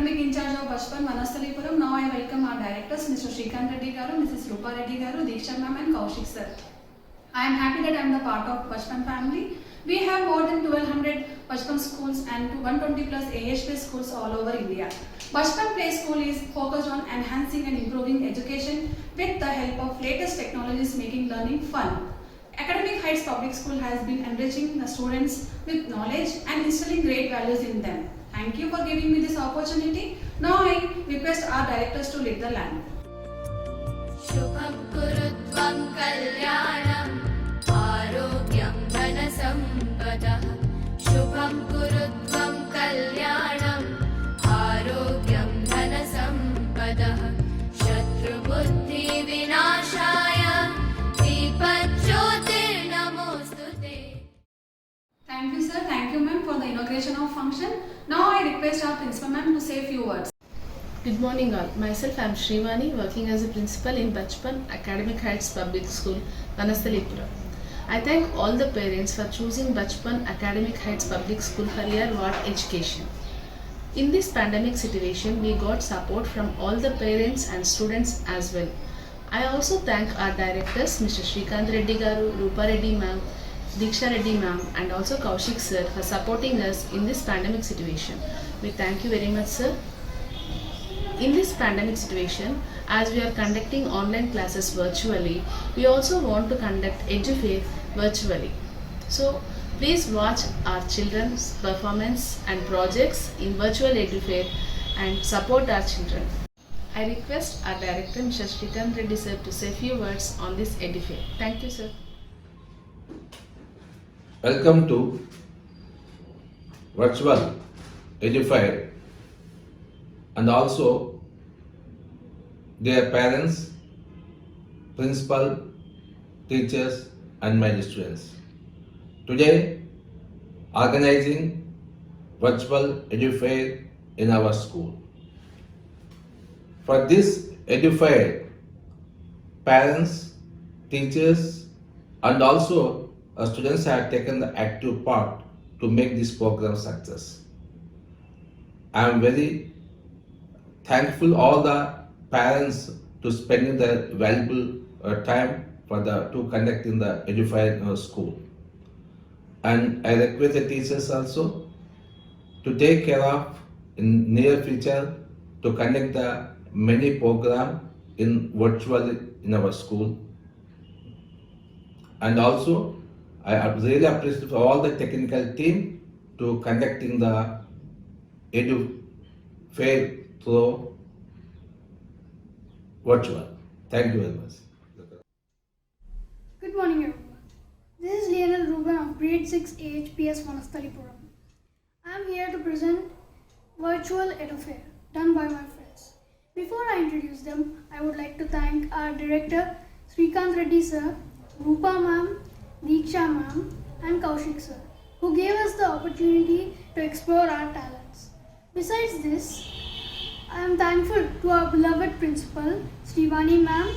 academic in charge of Bachpan, Vanasthalipuram. Now I welcome our directors, Mr. Shrikant Reddy Garu, Mrs. Rupa Reddy Garu, Diksha ma'am and Kaushik sir. I am happy that I am the part of Bachpan family. We have more than 1200 Bachpan schools and 120 plus AH-based schools all over India. Bachpan Play School is focused on enhancing and improving education with the help of latest technologies, making learning fun. Academic Heights Public School has been enriching the students with knowledge and instilling great values in them. Thank you for giving me this opportunity. Now I request our directors to lead the line. Shubham kurutvam kalyanam arogyam dhanasampadah. Shubham kurutvam kalyanam arogyam dhanasampadah. Shatru buddhi vinashaya deepajyotir namostute. Thank you sir, thank you ma'am for the inauguration of function. Now I request our principal ma'am to say a few words. Good morning all. Myself I am Shrivani, working as a principal in Bachpan Academic Heights Public School, Vanasthalipuram. I thank all the parents for choosing Bachpan Academic Heights Public School for your ward education. In this pandemic situation, we got support from all the parents and students as well. I also thank our directors, Mr. Shrikant Reddy Garu, Rupa Reddy ma'am, Diksha Reddy ma'am and also Kaushik sir for supporting us in this pandemic situation. We thank you very much sir. In this pandemic situation, as we are conducting online classes virtually, we also want to conduct EduFair virtually. So please watch our children's performance and projects in virtual EduFair and support our children. I request our director Mr. Shrikant Reddy sir to say a few words on this EduFair. Thank you sir. Welcome to virtual EduFair and also their parents, principal, teachers and my students. Today, organizing virtual EduFair in our school. For this EduFair, parents, teachers and also students have taken the active part to make this program success. I am very thankful all the parents to spending their valuable time to conducting the EduFair in our school. And I request the teachers also to take care of in near future to conduct the many program in virtually in our school. And also I really appreciate for all the technical team to conducting the EduFair through virtual. Thank you very much. Good morning everyone. This is Lionel Ruben of grade 6 AHPS Vanasthalipuram. I am here to present virtual EduFair done by my friends. Before I introduce them, I would like to thank our director Shrikant Reddy sir, Rupa ma'am, Diksha ma'am and Kaushik sir, who gave us the opportunity to explore our talents. Besides this, I am thankful to our beloved principal, Srivani ma'am,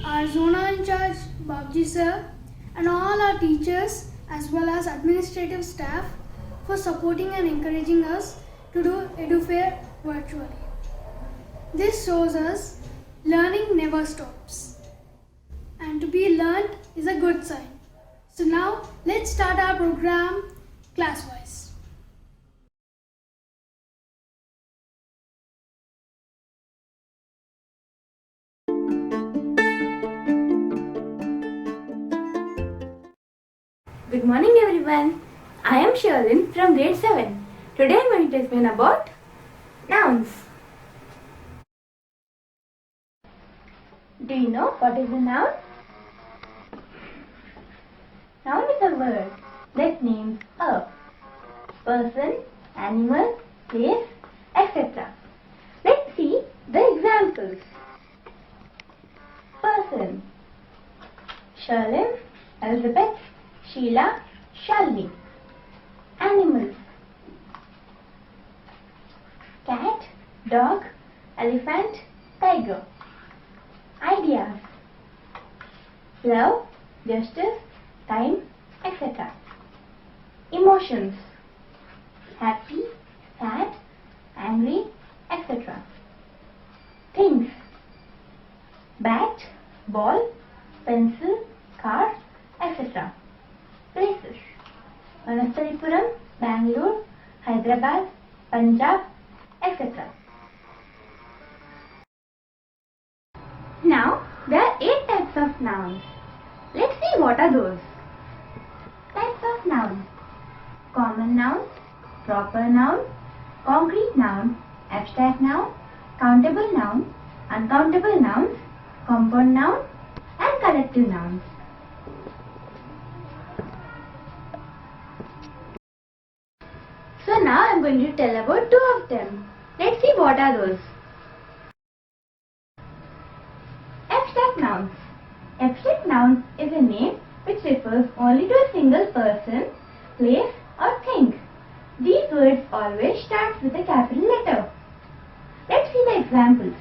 our zona in charge, Babji sir, and all our teachers as well as administrative staff for supporting and encouraging us to do EduFair virtually. This shows us learning never stops, and to be learned is a good sign. So now let's start our program class-wise. Good morning everyone. I am Sherlyn from grade 7. Today I am going to explain about nouns. Do you know what is a noun? Noun is a word that names a person, animal, place, etc. Let's see the examples. Person: Sherlyn, Elizabeth, Sheila, Shalini. Animals: cat, dog, elephant, tiger. Ideas: love, justice, time, etc. Emotions: happy, sad, angry, etc. Things: bat, ball, pencil, car, etc. Places: Manastaripuram, Bangalore, Hyderabad, Punjab, etc. Now, there are 8 types of nouns. Let's see what are those. Types of nouns: common noun, proper noun, concrete noun, abstract noun, countable noun, uncountable nouns, compound noun, and collective nouns. So now I am going to tell about 2 of them. Let's see what are those. Abstract nouns. Abstract nouns is a name which refers only to a single person, place, or thing. These words always start with a capital letter. Let's see the examples.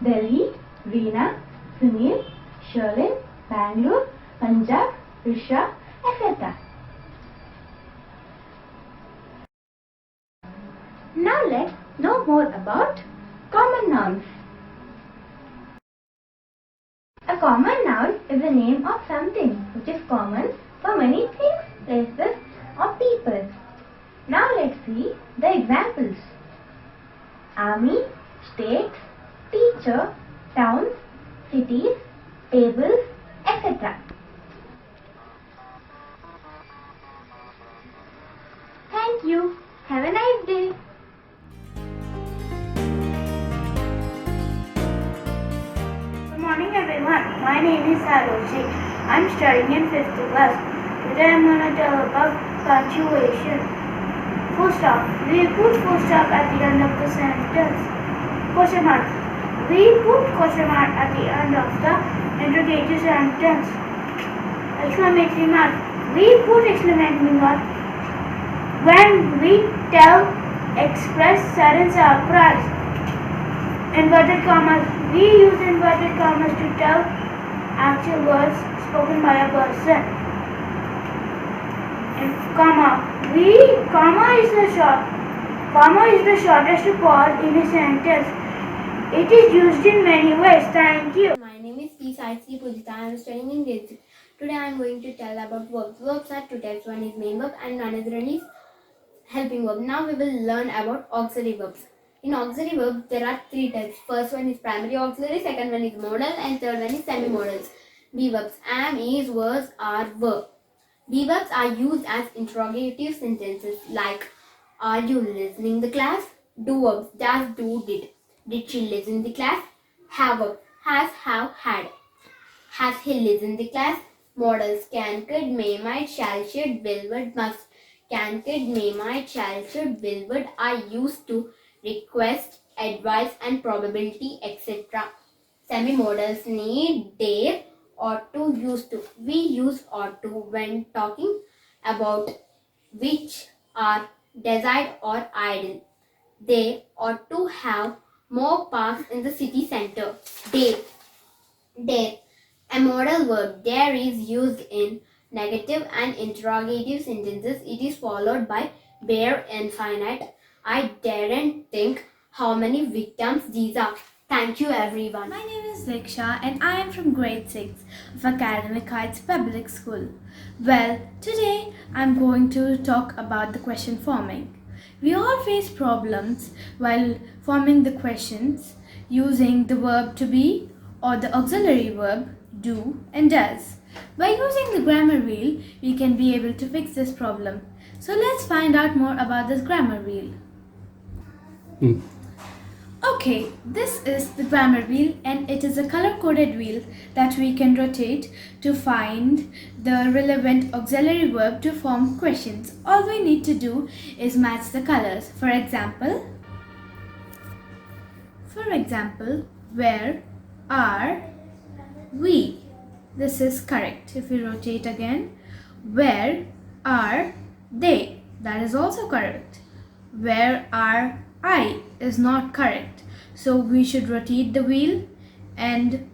Delhi, Veena, Sunil, Sherlin, Bangalore, Punjab, Risha, etc. Now let's know more about common nouns. A common noun is the name of something which is common for many things, places, or people. Now let's see the examples. Army, states, teacher, towns, cities, tables, etc. Thank you. Have a nice day. Good morning everyone. My name is Aroshi. I'm studying in 5th class. Today I'm going to tell about punctuation. Full stop. We put full stop at the end of the sentence. Question mark. We put question mark at the end of the interrogative sentence. Exclamatory mark. We put exclamatory mark when we tell, express sudden surprise. Inverted commas. We use inverted commas to tell actual words spoken by a person. And comma. Comma is the shortest pause in a sentence. It is used in many ways. Thank you. My name is P. Saitri Pujita. I am studying in grade 6. Today I am going to tell about verbs. Verbs are 2 types. One is main verb and another one is helping verb. Now we will learn about auxiliary verbs. In auxiliary verbs, there are 3 types. First one is primary auxiliary, second one is modal, and third one is semi-modals. Be verbs. Am, is, was, are, were. Be verbs are used as interrogative sentences like: Are you listening the class? Do verbs. Does, do, did. Did she listen the class? Have verb. Has, have, had. Has he listened the class? Modals: can, could, may, might, shall, should, will, would, must. Can, could, may, might, shall, should, will, would are used to request, advice, and probability, etc. Semi-modals: need, dare, ought to, used to. We use ought to when talking about which are desired or ideal. They ought to have more parks in the city center. Dare. A modal verb. Dare is used in negative and interrogative sentences. It is followed by bare infinite. I daren't think how many victims these are. Thank you everyone. My name is Diksha and I am from grade 6 of Academic Heights Public School. Well, today I'm going to talk about the question forming. We all face problems while forming the questions using the verb to be or the auxiliary verb do and does. By using the grammar wheel, we can be able to fix this problem. So let's find out more about this grammar wheel. Okay, this is the grammar wheel and it is a color-coded wheel that we can rotate to find the relevant auxiliary verb to form questions. All we need to do is match the colors. For example, where are we? This is correct. If we rotate again, where are they? That is also correct. Where are I is not correct. So we should rotate the wheel and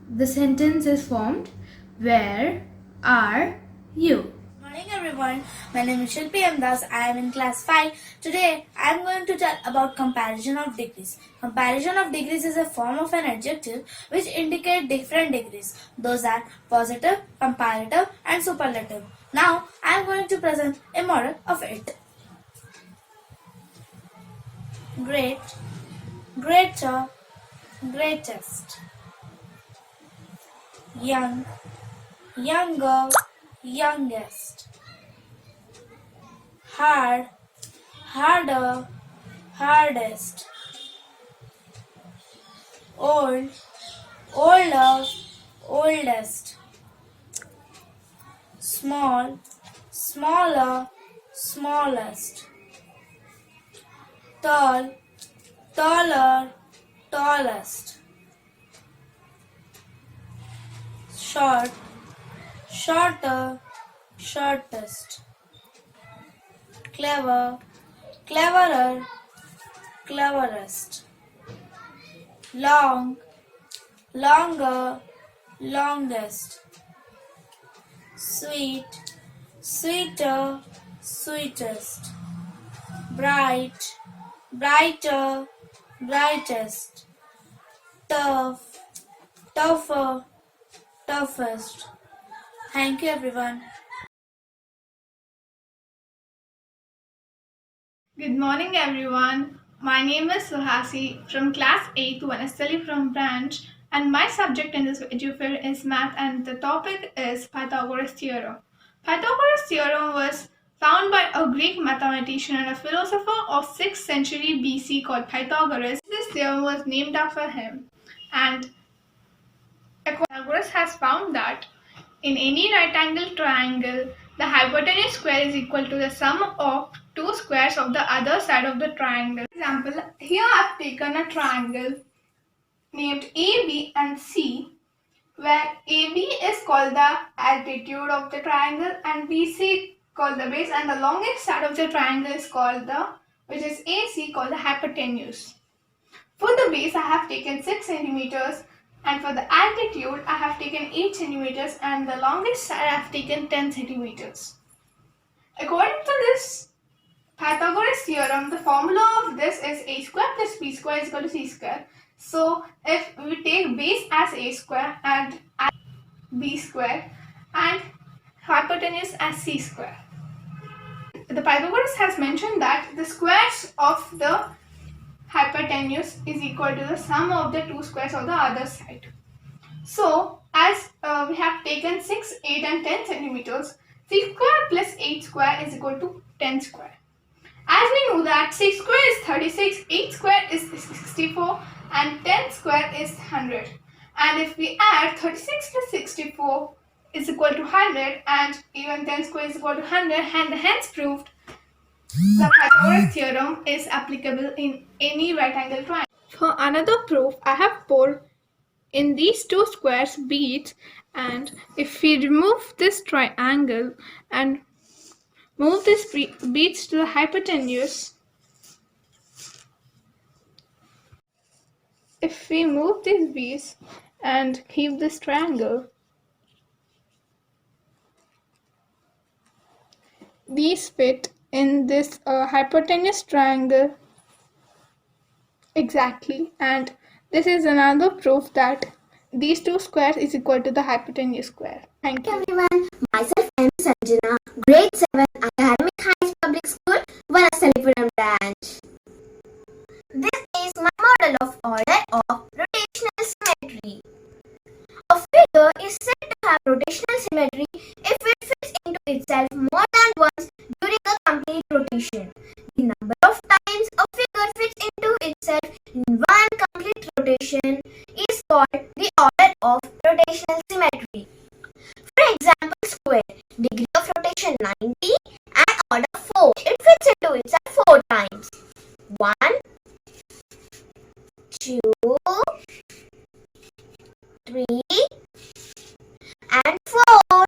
the sentence is formed: where are you? Morning everyone, my name is Shilpi Amdas. I am in class 5. Today I am going to tell about comparison of degrees. Comparison of degrees is a form of an adjective which indicate different degrees. Those are positive, comparative and superlative. Now I am going to present a model of it. Great, greater, greatest. Young, younger, youngest. Hard, harder, hardest. Old, older, oldest. Small, smaller, smallest. Tall, taller, tallest. Short, shorter, shortest. Clever, cleverer, cleverest. Long, longer, longest. Sweet, sweeter, sweetest. Bright, brighter, brightest. Tough, tougher, toughest. Thank you everyone. Good morning everyone. My name is Suhasi from class 8 Vanasthalipuram branch, and my subject in this edufair is math, and the topic is Pythagoras theorem. Pythagoras theorem was found by a Greek mathematician and a philosopher of 6th century BC called Pythagoras. This theorem was named after him, and Pythagoras has found that in any right angle triangle, the hypotenuse square is equal to the sum of two squares of the other side of the triangle. For example, here I have taken a triangle named AB and C, where AB is called the altitude of the triangle and BC called the base, and the longest side of the triangle is called which is AC, called the hypotenuse. For the base I have taken 6 centimeters, and for the altitude I have taken 8 centimeters, and the longest side I have taken 10 centimeters. According to this Pythagoras theorem, the formula of this is a square plus b square is equal to c square. So if we take base as a square and b square and hypotenuse as c square, the Pythagoras has mentioned that the squares of the hypotenuse is equal to the sum of the two squares of the other side. So as we have taken 6, 8 and 10 centimeters, 6 square plus 8 square is equal to 10 square. As we know that 6 square is 36, 8 square is 64 and 10 square is 100. And if we add 36 plus 64 is equal to 100 and even 10 square is equal to 100, and hence proved the Pythagoras theorem is applicable in any right angle triangle. For another proof, I have poured in these two squares beads, and if we remove this triangle and move this beads to the hypotenuse, if we move these beads and keep this triangle, these fit in this hypotenuse triangle exactly, and this is another proof that these two squares is equal to the hypotenuse square. Thank you. Everyone, myself I am Sanjana, grade 7, Academic Heights Public School, Vanasthalipuram branch. This is my model of order of rotational symmetry. A figure is said to have rotational symmetry if it fits into itself more than once during a complete rotation. The number of times a figure fits into itself in one complete rotation is called the order of rotational symmetry. For example, square, degree of rotation 90 and order 4. It fits into itself 4 times. 1, 2, 3 and 4.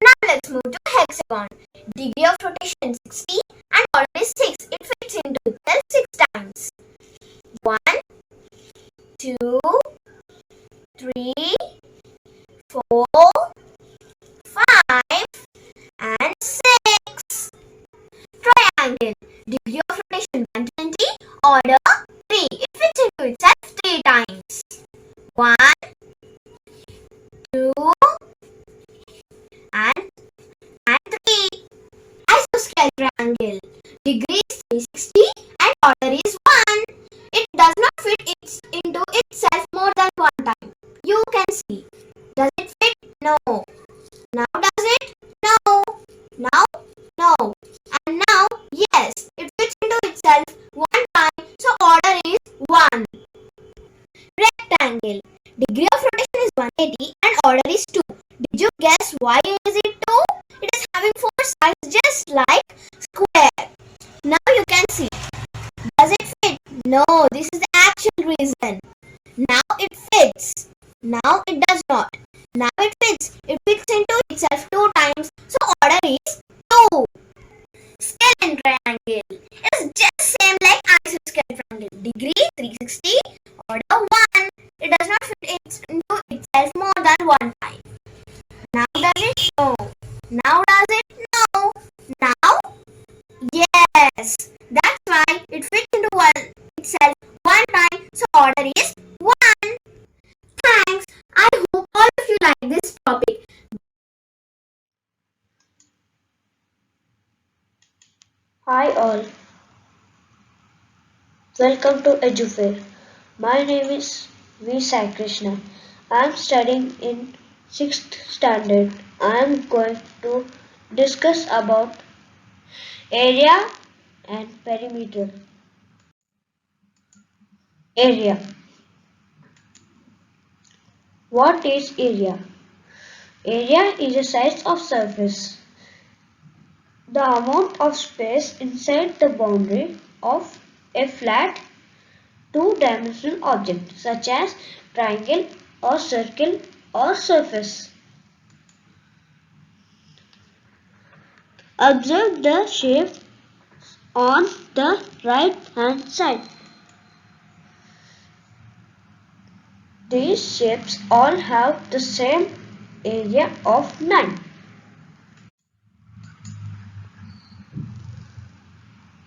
Now let's move to hexagon. Degree of rotation 60 and order is 6. It fits into itself 6 times. 1, 2, 3, 4, 5. it? No. Now does it? No. Now? No. And now? Yes. It fits into itself one time, so order is 1. Rectangle. Degree of rotation is 180 and order is 2. Did you guess why is it 2? It is having 4 sides just like square. Now you can see. Does it fit? No, this is the actual reason. Now it fits. Now it does not. Now it fits. It fits into itself 2 times, so order is 2. Scale and triangle. It is just same like isosceles triangle. Degree 360, order 1. It does not fit into itself more than 1 time. Now does it? No. Now does it? No. Now? Yes. That's why it fits into itself 1 time, so order is 1. Thanks. I hope all of you like this topic. Hi all. Welcome to EduFair. My name is V. Sai Krishna. I am studying in 6th standard. I am going to discuss about area and perimeter. Area. What is area? Area is a size of surface, the amount of space inside the boundary of a flat two-dimensional object such as triangle or circle or surface. Observe the shape on the right hand side. These shapes all have the same area of 9.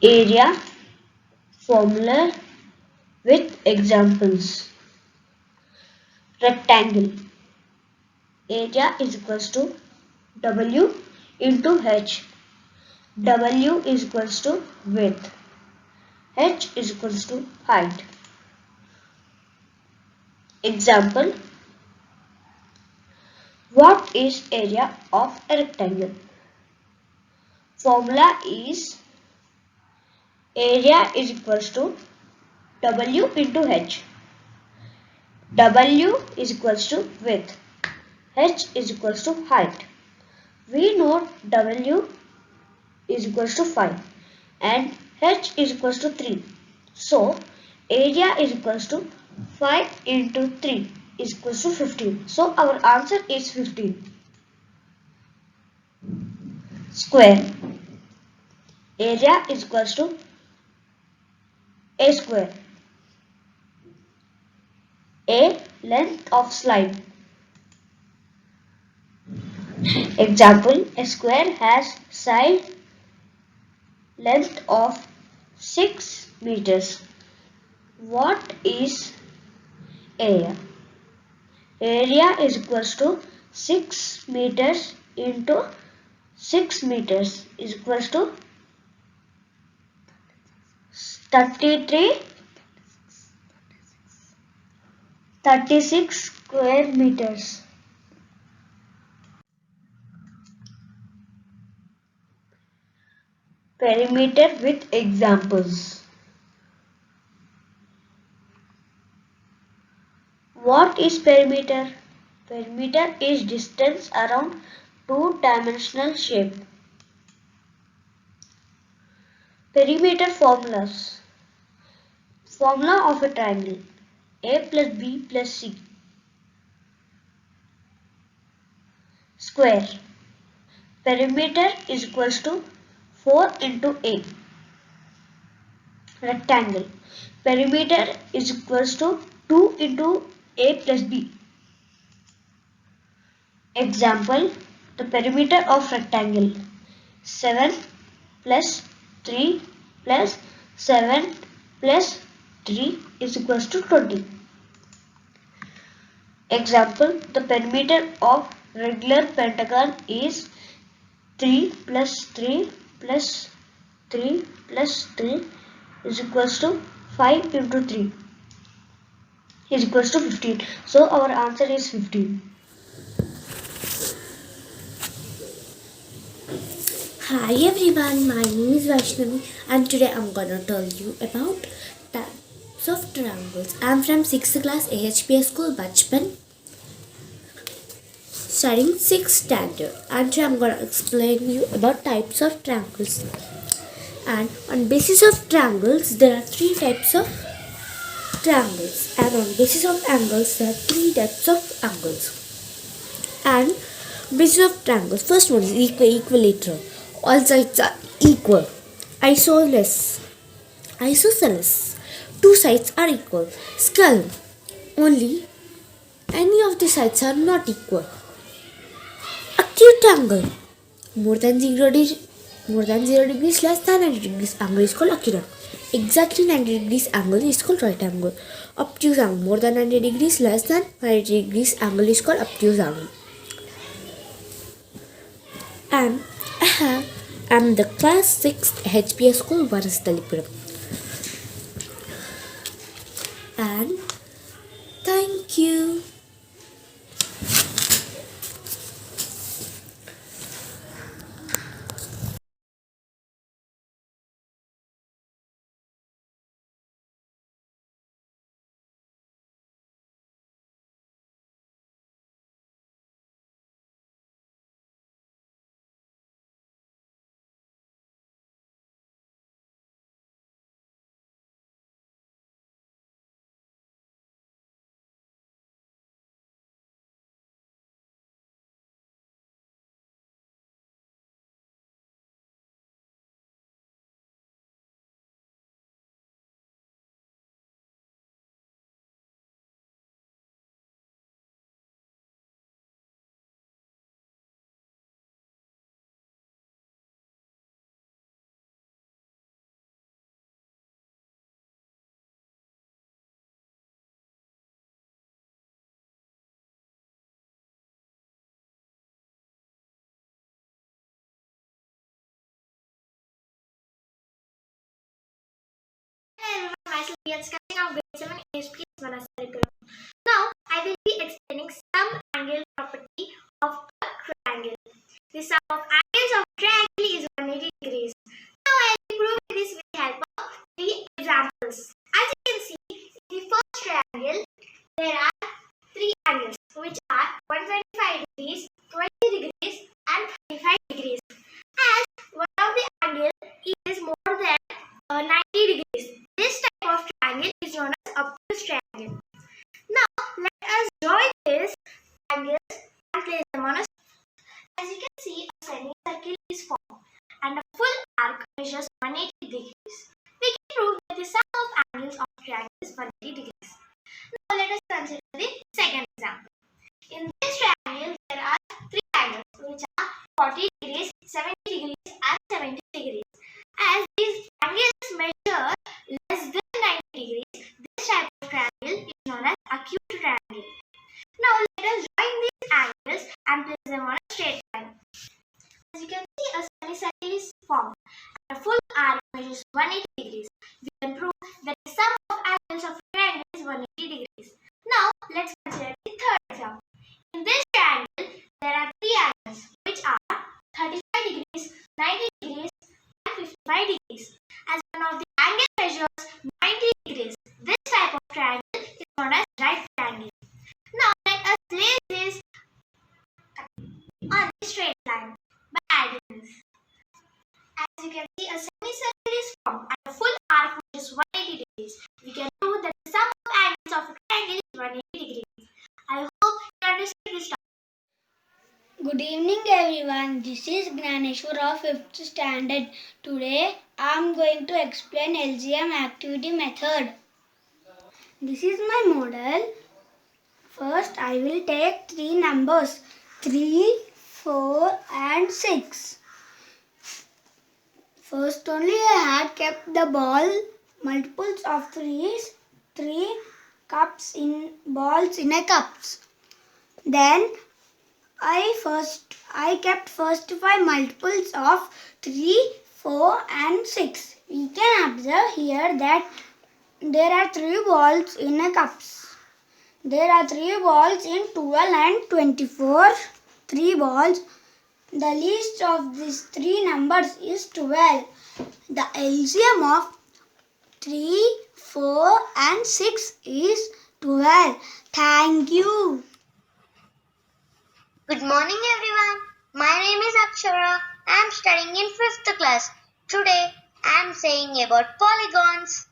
Area formula with examples. Rectangle. Area is equals to W into H. W is equals to width. H is equals to height. Example. What is area of a rectangle? Formula is area is equals to W into H. W is equals to width. H is equals to height. We know W is equals to 5 and H is equals to 3. So area is equals to 5 into 3 is equals to 15. So our answer is 15. Square. Area is equals to A square. A, length of slide. Example, a square has side length of 6 meters. What is area? Area is equals to 6 meters into 6 meters is equals to 36 square meters. Perimeter with examples. What is perimeter? Perimeter is distance around two-dimensional shape. Perimeter formulas. Formula of a triangle. A plus B plus C. Square. Perimeter is equals to 4 into A. Rectangle. Perimeter is equals to 2 into A plus B. Example, the perimeter of rectangle 7 plus 3 plus 7 plus 3 is equals to 20. Example, the perimeter of regular pentagon is 3 plus 3 plus 3 plus 3 is equals to 5 into 3 is equals to 15. So our answer is 15. Hi everyone, my name is Vaishnavi and today I'm gonna tell you about types of triangles. I'm from 6th class AHPS school Bachpan, studying 6th standard, and today I'm gonna explain you about types of triangles. And on basis of triangles there are 3 types of triangles, and on basis of angles there are 3 types of angles. And basis of triangles, first one is equilateral. All sides are equal. Isosceles. Two sides are equal. Skull. Only any of the sides are not equal. Acute angle. More than 0 degrees, less than 90 degrees angle is called acute angle. Exactly 90 degrees angle is called right angle. Obtuse angle. More than 90 degrees, less than 90 degrees angle is called obtuse angle. And I'm the class 6 HPS school Vanasthalipuram. And thank you. Myself is discussing of grade 7 HPS Vanasthalipuram. Now, I will be explaining some angle property of a triangle. The sum of angles of triangle is 180 degrees. Now, I will prove this with the help of 3 examples. As you can see, in the first triangle, there are 3 angles which are 125 degrees, 20 degrees and 35 degrees. As one of the angle is more than 90 degrees. This type of triangle is known as obtuse triangle. Now, let us join these angles and place them on a. As you can see, a semicircle is formed and a full arc measures 180 degrees. We can prove that the sum of angles of triangle is 180 degrees. Now, let us consider the second example. In this triangle, there are 3 angles which are 40 degrees, 70 degrees and 70 degrees. As these angles measure less than 90 degrees, this type of triangle is known as acute triangle. Now let us join these angles and place them on a straight line. As you can see, a semicircle is formed and a full arc measures 180 degrees. We can prove that the sum of angles of a triangle is 180 degrees. Now let's consider the third example. In this triangle, there are 3 angles which are 35 degrees, 90 degrees and 55 degrees. As one of the angle measures 90 degrees, this type of triangle is known as right triangle. Now let us place this on the straight line by adding this. As you can see, a semicircle is formed and a full arc measures 180 degrees. We can prove that the sum of angles of a triangle is 180 degrees. I hope you understood this topic. Good evening everyone, this is Gnaneshwar of 5th standard. Today I am going to explain LCM activity method. This is my model. First I will take 3 numbers 3, 4 and 6. First only I had kept the ball multiples of 3 cups in balls in a cups. Then I kept first 5 multiples of 3, 4 and 6. We can observe here that there are 3 balls in a cups. There are 3 balls in 12 and 24. 3 balls The least of these three numbers is 12. The LCM of 3, 4 and 6 is 12. Thank you. Good morning everyone. My name is Akshara. I am studying in 5th class. Today I am saying about polygons.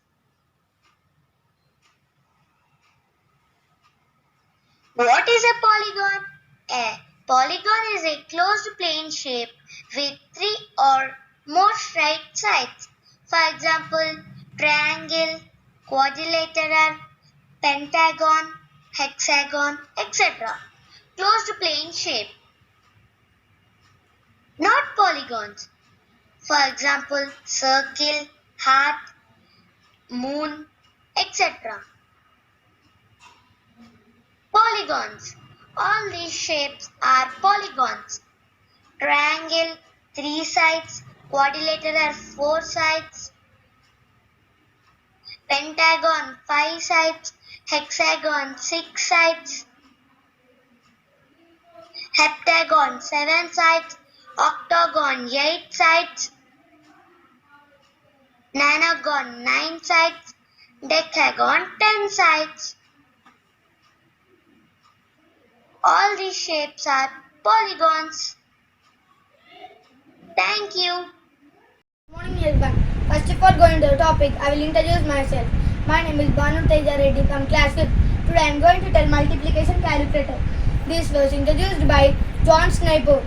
What is a polygon? A polygon is a closed plane shape with 3 or more straight sides. For example, triangle, quadrilateral, pentagon, hexagon, etc. Closed plane shape. Not polygons. For example, circle, heart, moon, etc. Polygons. All these shapes are polygons. Triangle, 3 sides. Quadrilateral, 4 sides. Pentagon, 5 sides. Hexagon, 6 sides. Heptagon, 7 sides. Octagon, 8 sides. Nonagon, 9 sides. Decagon, 10 sides. All these shapes are polygons. Thank you. Good morning everyone. First of all, going to the topic, I will introduce myself. My name is Banu Teja Reddy from class 5th. Today I am going to tell multiplication calculator. This was introduced by John Sniper.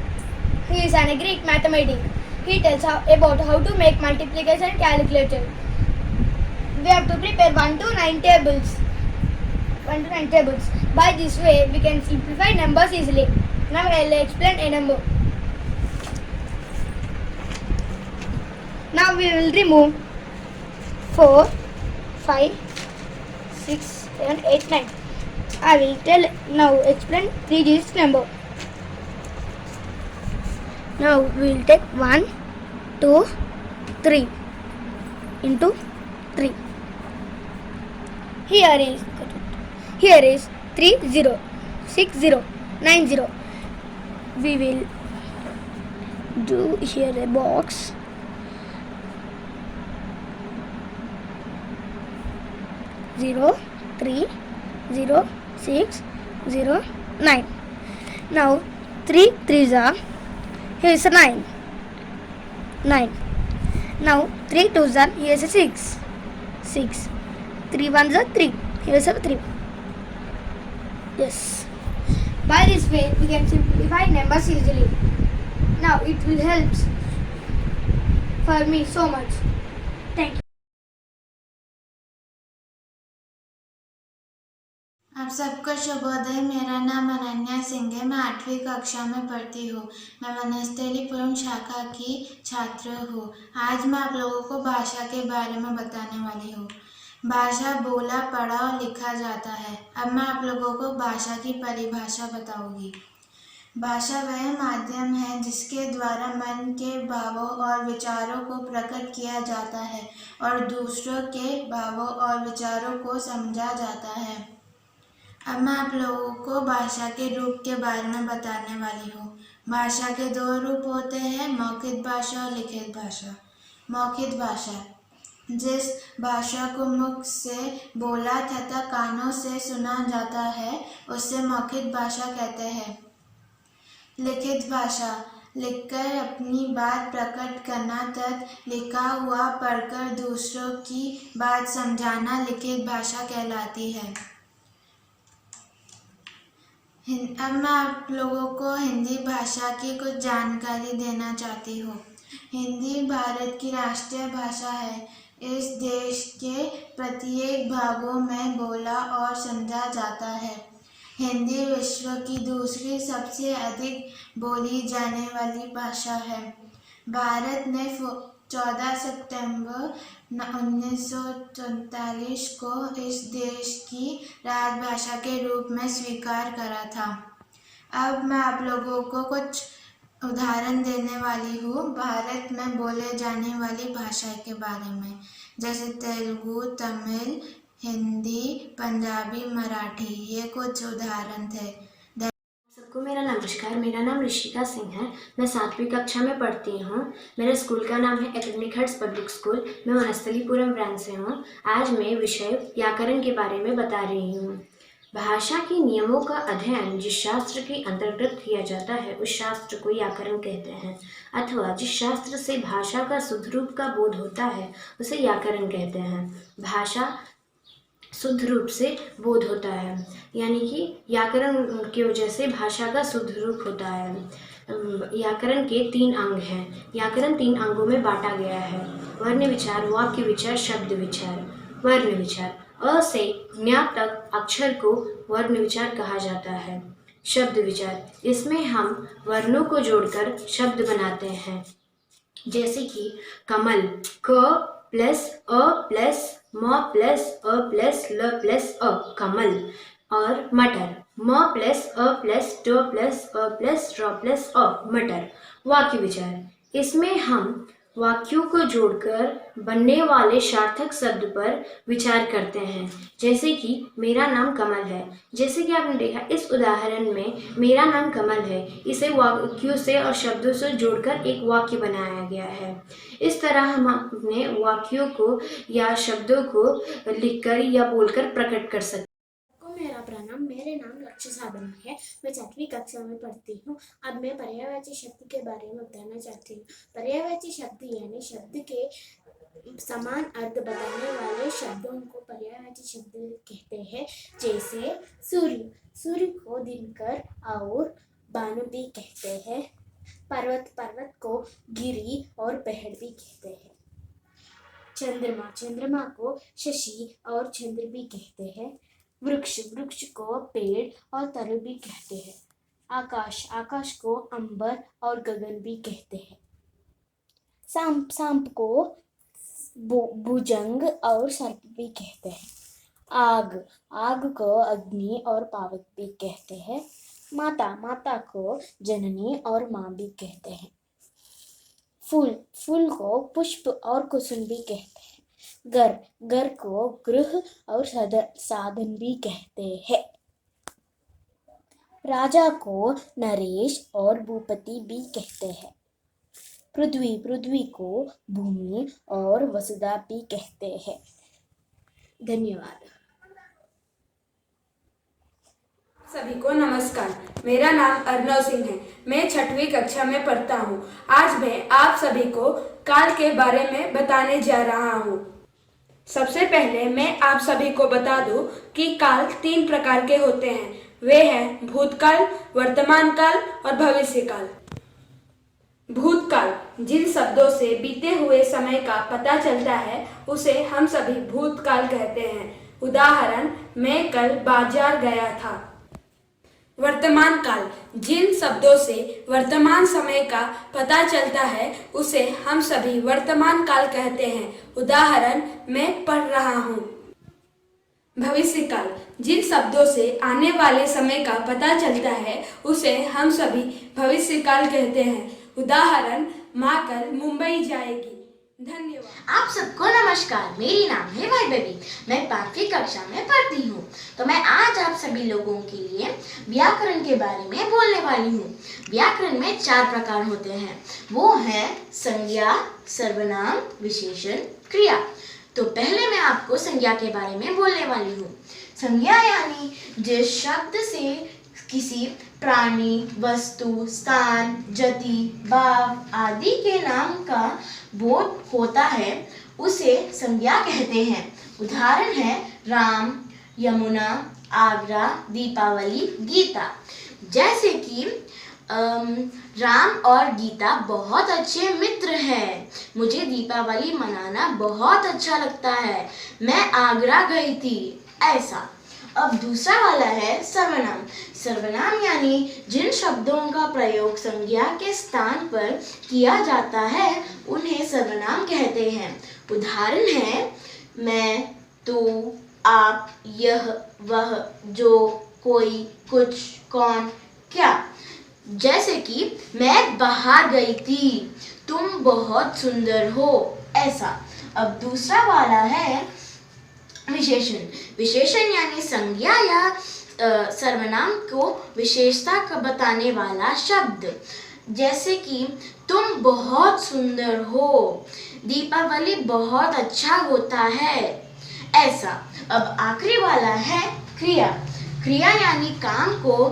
He is an Greek mathematician. He tells about how to make multiplication calculator. We have to prepare 1 to 9 tables. By this way, we can simplify numbers easily. Now I will explain a number. Now we will remove 4, 5, 6, 7, 8, 9. I will now explain 3 digits number. Now we will take 1, 2, 3 into 3. Here is 3, 0, 6, 0, 9, 0. We will do here a box. 0, 3, 0, 6, 0, 9. Now 3 3s are, here is a 9. Now 3 2s are, here is a 6. 3 1s are 3. Here is a 3. Yes. By this way, we can simplify numbers easily. Now it will help for me so much. Thank you. आप सबको शुभोदय। मेरा नाम अनन्या सिंह है। मैं 8वीं कक्षा में पढ़ती हूँ। मैं वनस्थलीपुरम शाखा की छात्र हूँ। आज मैं आप लोगों को भाषा के बारे में बताने वाली हूँ। भाषा बोला, पढ़ा और लिखा जाता है। अब मैं आप लोगों को भाषा की परिभाषा बताऊंगी। भाषा वह माध्यम है जिसके द्वारा मन के भावों और विचारों को प्रकट किया जाता है और दूसरों के भावों और विचारों को समझा जाता है। अब मैं आप लोगों को भाषा के रूप के बारे में बताने वाली हूँ। भाषा के 2 रूप होते हैं, मौखिक भाषा और लिखित भाषा। मौखिक भाषा जिस भाषा को मुख से बोला तथा कानों से सुना जाता है उसे मौखिक भाषा कहते हैं। लिखित भाषा लिखकर अपनी बात प्रकट करना तथा लिखा हुआ पढ़कर दूसरों की बात समझाना लिखित भाषा कहलाती है। अब मैं आप लोगों को हिंदी भाषा की कुछ जानकारी देना चाहती हूँ। हिंदी भारत की राष्ट्रीय भाषा है। इस देश के प्रत्येक भागों में बोला और समझा जाता है। हिंदी विश्व की दूसरी सबसे अधिक बोली जाने वाली भाषा है। भारत ने 14 सितंबर 1947 को इस देश की राजभाषा के रूप में स्वीकार करा था। अब मैं आप लोगों को कुछ उदाहरण देने वाली हूँ भारत में बोले जाने वाली भाषा के बारे में, जैसे तेलुगु, तमिल, हिंदी, पंजाबी, मराठी। ये कुछ उदाहरण थे। सबको मेरा नमस्कार। मेरा नाम ऋषिका सिंह है। मैं 7वीं कक्षा में पढ़ती हूँ। मेरे स्कूल का नाम है एकेडमिक हाइट्स पब्लिक स्कूल। मैं वनस्थलीपुरम ब्रांच से हूँ। आज मैं विषय व्याकरण के बारे में बता रही हूँ। भाषा के नियमों का अध्ययन जिस शास्त्र के अंतर्गत किया जाता है उस शास्त्र को व्याकरण कहते हैं, अथवा जिस शास्त्र से भाषा का शुद्ध रूप का बोध होता है उसे व्याकरण कहते हैं। भाषा शुद्ध रूप से बोध होता है, यानी कि व्याकरण की वजह से भाषा का शुद्ध रूप होता है। व्याकरण के 3 अंग हैं। व्याकरण 3 अंगों में बांटा गया है: वर्ण विचार, वाक्य विचार, शब्द विचार। वर्ण विचार: अ से ज्ञ तक अक्षर को वर्ण विचार कहा जाता है। शब्द विचार: इसमें हम वर्णों को जोड़कर शब्द बनाते हैं, जैसे कि कमल, क प्लस अ प्लस म प्लस अ प्लस ल प्लस अ, कमल। और मटर, म प्लस अ प्लस ट प्लस अ प्लस र प्लस अ, मटर। वाक्य विचार: इसमें हम वाक्यों को जोड़कर बनने वाले सार्थक शब्द पर विचार करते हैं, जैसे कि मेरा नाम कमल है। जैसे कि आपने देखा इस उदाहरण में मेरा नाम कमल है, इसे वाक्यों से और शब्दों से जोड़कर एक वाक्य बनाया गया है। इस तरह हम अपने वाक्यों को या शब्दों को लिखकर या बोलकर प्रकट कर सकते हैं। मेरा प्रणाम। मेरे नाम लक्ष्य साधना है। मैं 7वीं कक्षा में पढ़ती हूँ। अब मैं पर्यायवाची शब्द के बारे में बताना चाहती हूँ। पर्यायवाची शब्द यानी शब्द के समान अर्थ बताने वाले शब्दों को पर्यायवाची शब्द कहते हैं। जैसे सूर्य, सूर्य को दिनकर और भानु भी कहते हैं। पर्वत, पर्वत को गिरी और पहाड़ भी कहते हैं। चंद्रमा, चंद्रमा को शशि और चंद्र भी कहते हैं। वृक्ष, वृक्ष को पेड़ और तरु भी कहते हैं। आकाश, आकाश को अंबर और गगन भी कहते हैं। सांप, सांप को भुजंग और सर्प भी कहते हैं। आग, आग को अग्नि और पावक भी कहते हैं। माता, माता को जननी और माँ भी कहते हैं। फूल, फूल को पुष्प और कुसुम भी कहते हैं। घर, घर को गृह और साधन भी कहते हैं। राजा को नरेश और भूपति भी कहते हैं। पृथ्वी, पृथ्वी को भूमि और वसुधा भी कहते हैं। धन्यवाद। सभी को नमस्कार। मेरा नाम अर्नव सिंह है। मैं 6वीं कक्षा में पढ़ता हूँ। आज मैं आप सभी को काल के बारे में बताने जा रहा हूँ। सबसे पहले मैं आप सभी को बता दूं कि काल 3 प्रकार के होते हैं। वे हैं भूतकाल, वर्तमान काल और भविष्य काल। भूतकाल: जिन शब्दों से बीते हुए समय का पता चलता है उसे हम सभी भूतकाल कहते हैं। उदाहरण, मैं कल बाजार गया था। वर्तमान काल: जिन शब्दों से वर्तमान समय का पता चलता है उसे हम सभी वर्तमान काल कहते हैं। उदाहरण, मैं पढ़ रहा हूँ। भविष्य काल: जिन शब्दों से आने वाले समय का पता चलता है उसे हम सभी भविष्य काल कहते हैं। उदाहरण, माँ कल मुंबई जाएगी। धन्यवाद। आप सबको नमस्कार। मेरी नाम है वैभवी। मैं 5वीं कक्षा में पढ़ती हूँ। तो मैं आज आप सभी लोगों के लिए व्याकरण के बारे में बोलने वाली हूँ। व्याकरण में 4 प्रकार होते हैं। वो हैं संज्ञा, सर्वनाम, विशेषण, क्रिया। तो पहले मैं आपको संज्ञा के बारे में बोलने वाली हूँ। संज्ञा यानी जिस शब्द से किसी प्राणी, वस्तु, स्थान, जाति, भाव आदि के नाम का बोध होता है उसे संज्ञा कहते हैं। उदाहरण है राम, यमुना, आगरा, दीपावली, गीता। जैसे कि राम और गीता बहुत अच्छे मित्र हैं। मुझे दीपावली मनाना बहुत अच्छा लगता है। मैं आगरा गई थी। ऐसा। अब दूसरा वाला है सर्वनाम। सर्वनाम यानी जिन शब्दों का प्रयोग संज्ञा के स्थान पर किया जाता है उन्हें सर्वनाम कहते हैं। उदाहरण है मैं, तू, आप, यह, वह, जो, कोई, कुछ, कौन, क्या। जैसे कि मैं बाहर गई थी, तुम बहुत सुंदर हो। ऐसा। अब दूसरा वाला है विशेषण। विशेषण यानी संज्ञा या सर्वनाम को विशेषता का बताने वाला शब्द, जैसे कि तुम बहुत सुंदर हो, दीपावली बहुत अच्छा होता है, ऐसा। अब आखिरी वाला है क्रिया। क्रिया यानी काम को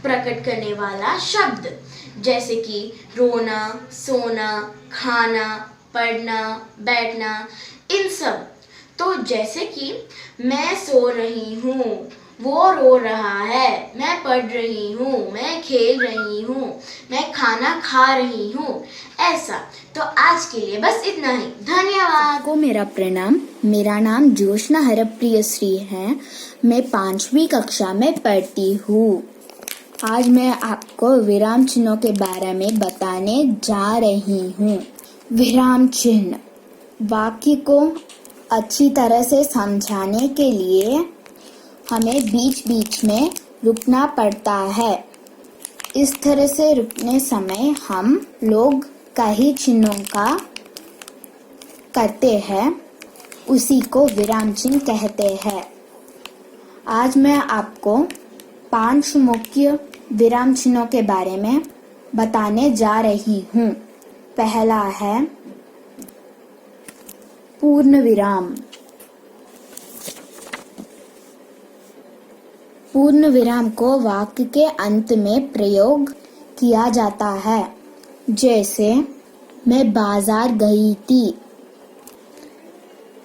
प्रकट करने वाला शब्द, जैसे कि रोना, सोना, खाना, पढ़ना, बैठना, इन सब। तो जैसे कि मैं सो रही हूँ, वो रो रहा है, मैं पढ़ रही हूँ, मैं खेल रही हूँ, मैं खाना खा रही हूँ, ऐसा। तो आज के लिए बस इतना ही। धन्यवाद। को मेरा प्रणाम। मेरा नाम जोशना हरप्रिय श्री है। मैं 5वीं कक्षा में पढ़ती हूँ। आज मैं आपको विराम चिन्हों के बारे में बताने जा रही हूँ। विराम चिन्ह वाक्य को अच्छी तरह से समझाने के लिए हमें बीच बीच में रुकना पड़ता है। इस तरह से रुकने समय हम लोग कई चिन्हों का करते हैं, उसी को विराम चिन्ह कहते हैं। आज मैं आपको 5 मुख्य विराम चिन्हों के बारे में बताने जा रही हूँ। पहला है पूर्ण विराम। पूर्ण विराम को वाक्य के अंत में प्रयोग किया जाता है, जैसे मैं बाजार गई थी,